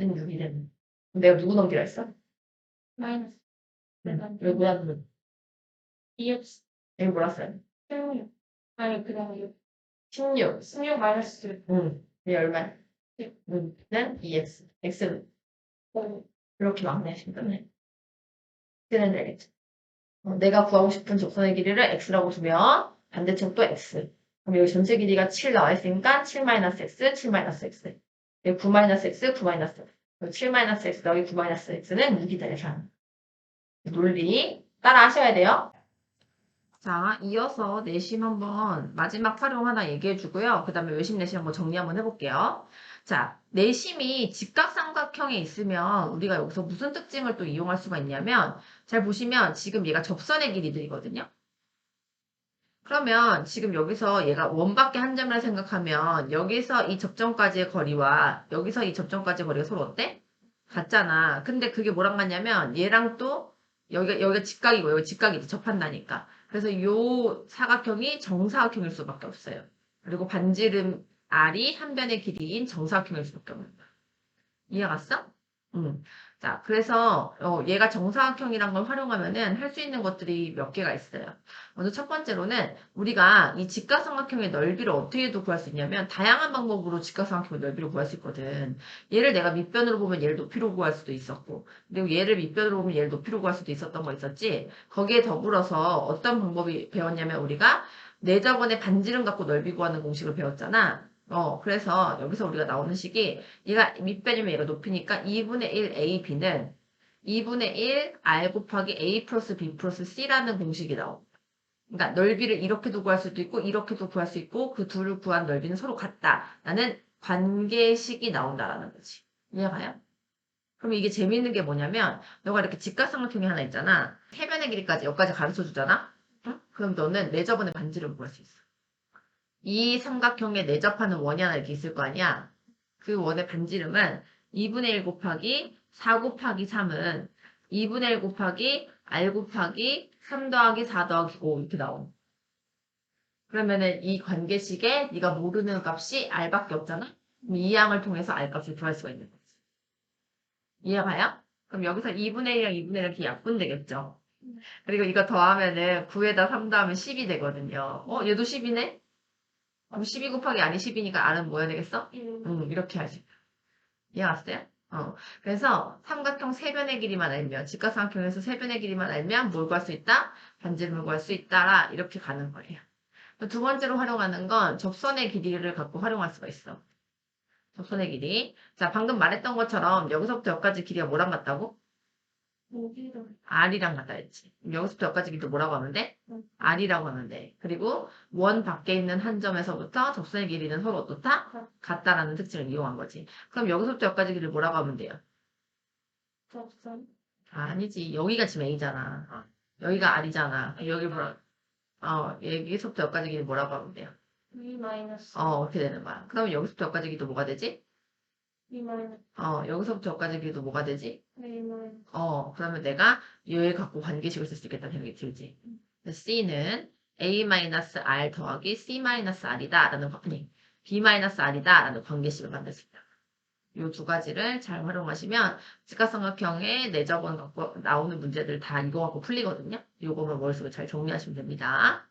6이 되는. 내가 누구 넘기라 했어? 마이너스 왜 뭐야? 그러면? 2x 여기 뭐라 써요? 16 아니 그냥 6 16. 16 마이너스 1 얘 얼마야? 네. 는 2x. x는 5 이렇게 마무리하시면 끝나요. x는 알겠죠? 내가 구하고 싶은 접선의 길이를 x라고 두면 반대쪽도 x. 그럼 여기 전체 길이가 7 나와 있으니까 7-x, 7-x. 여기 9-x, 9-x. 7-x 더하기 9-x는 6이다. 이렇게 하는 논리 따라 하셔야 돼요. 자, 이어서 내심 한번 마지막 활용 하나 얘기해 주고요. 그 다음에 외심 내심 한번 정리 한번 해볼게요. 자, 내심이 직각삼각형에 있으면 우리가 여기서 무슨 특징을 또 이용할 수가 있냐면 잘 보시면 지금 얘가 접선의 길이들이거든요. 그러면 지금 여기서 얘가 원밖에 한 점이라 생각하면 여기서 이 접점까지의 거리와 여기서 이 접점까지의 거리가 서로 어때? 같잖아. 근데 그게 뭐랑 같냐면 얘랑 또 여기가 직각이고 여기 직각이 접한다니까. 그래서 요 사각형이 정사각형일 수밖에 없어요. 그리고 반지름 R이 한 변의 길이인 정사각형일 수밖에 없는 거야. 이해 갔어? 응. 자, 그래서 얘가 정사각형이란 걸 활용하면은 할 수 있는 것들이 몇 개가 있어요. 먼저 첫 번째로는 우리가 이 직각삼각형의 넓이를 어떻게도 구할 수 있냐면 다양한 방법으로 직각삼각형의 넓이를 구할 수 있거든. 얘를 내가 밑변으로 보면 얘를 높이로 구할 수도 있었고 그리고 얘를 밑변으로 보면 얘를 높이로 구할 수도 있었던 거 있었지. 거기에 더불어서 어떤 방법이 배웠냐면 우리가 내저번에 반지름 갖고 넓이 구하는 공식을 배웠잖아. 그래서 여기서 우리가 나오는 식이 얘가 밑변이면 얘가 높이니까 2분의 1 AB는 2분의 1 R 곱하기 A 플러스 B 플러스 C라는 공식이 나옵니다. 그러니까 넓이를 이렇게도 구할 수도 있고 이렇게도 구할 수 있고 그 둘을 구한 넓이는 서로 같다라는 관계식이 나온다라는 거지. 이해가요? 그럼 이게 재밌는 게 뭐냐면 너가 이렇게 직각삼각형이 하나 있잖아. 해변의 길이까지 여기까지 가르쳐 주잖아. 응? 그럼 너는 내저번에 반지름 구할 수 있어. 이 삼각형에 내접하는 원이 하나 이렇게 있을 거 아니야. 그 원의 반지름은 2분의 1 곱하기 4 곱하기 3은 2분의 1 곱하기 R 곱하기 3 더하기 4 더하기 5 이렇게 나옴. 그러면은 이 관계식에 네가 모르는 값이 R밖에 없잖아. 그럼 이 양을 통해서 R 값을 구할 수가 있는 거지. 이해가요? 그럼 여기서 2분의 1이랑 2분의 1 이렇게 약분되겠죠. 그리고 이거 더하면은 9에다 3 더하면 10이 되거든요. 얘도 10이네? 그럼 12 곱하기 아니 10이니까 R은 뭐야 되겠어? 이렇게 하지. 이해 갔어요? 그래서 삼각형 세변의 길이만 알면, 직각삼각형에서 세변의 길이만 알면 뭘 구할 수 있다? 반지름을 구할 수 있다라 이렇게 가는 거예요. 두 번째로 활용하는 건 접선의 길이를 갖고 활용할 수가 있어. 접선의 길이. 자, 방금 말했던 것처럼 여기서부터 여기까지 길이가 뭐랑 같다고? 여기로 R이랑 같다 했지. 여기서부터 여기까지 길이도 뭐라고 하면 돼? R이라고 하면 돼. 그리고 원 밖에 있는 한 점에서부터 접선의 길이는 서로 어떻다? 같다라는 특징을 이용한 거지. 그럼 여기서부터 여기까지 길이를 뭐라고 하면 돼요? 접선 아니지. 여기가 지금 A잖아. 여기가 R이잖아. 여기 여기서부터 여기까지 길이 뭐라고 하면 돼요? 2 마이너스 어떻게 되는 거야? 그러면 여기서부터 여기까지 길이도 뭐가 되지? 2 마이너스 여기서부터 여기까지 길이도 뭐가 되지? 2 마이너스 그러면 내가 얘를 갖고 관계식을 쓸 수 있겠다는 생각이 들지. C는 A-R 더하기 C-R이다. 아니, B-R이다. 라는 관계식을 만들 수 있다. 이 두 가지를 잘 활용하시면 직각삼각형의 내접원 갖고 나오는 문제들 다 이거 갖고 풀리거든요. 이거만 머릿속에 잘 정리하시면 됩니다.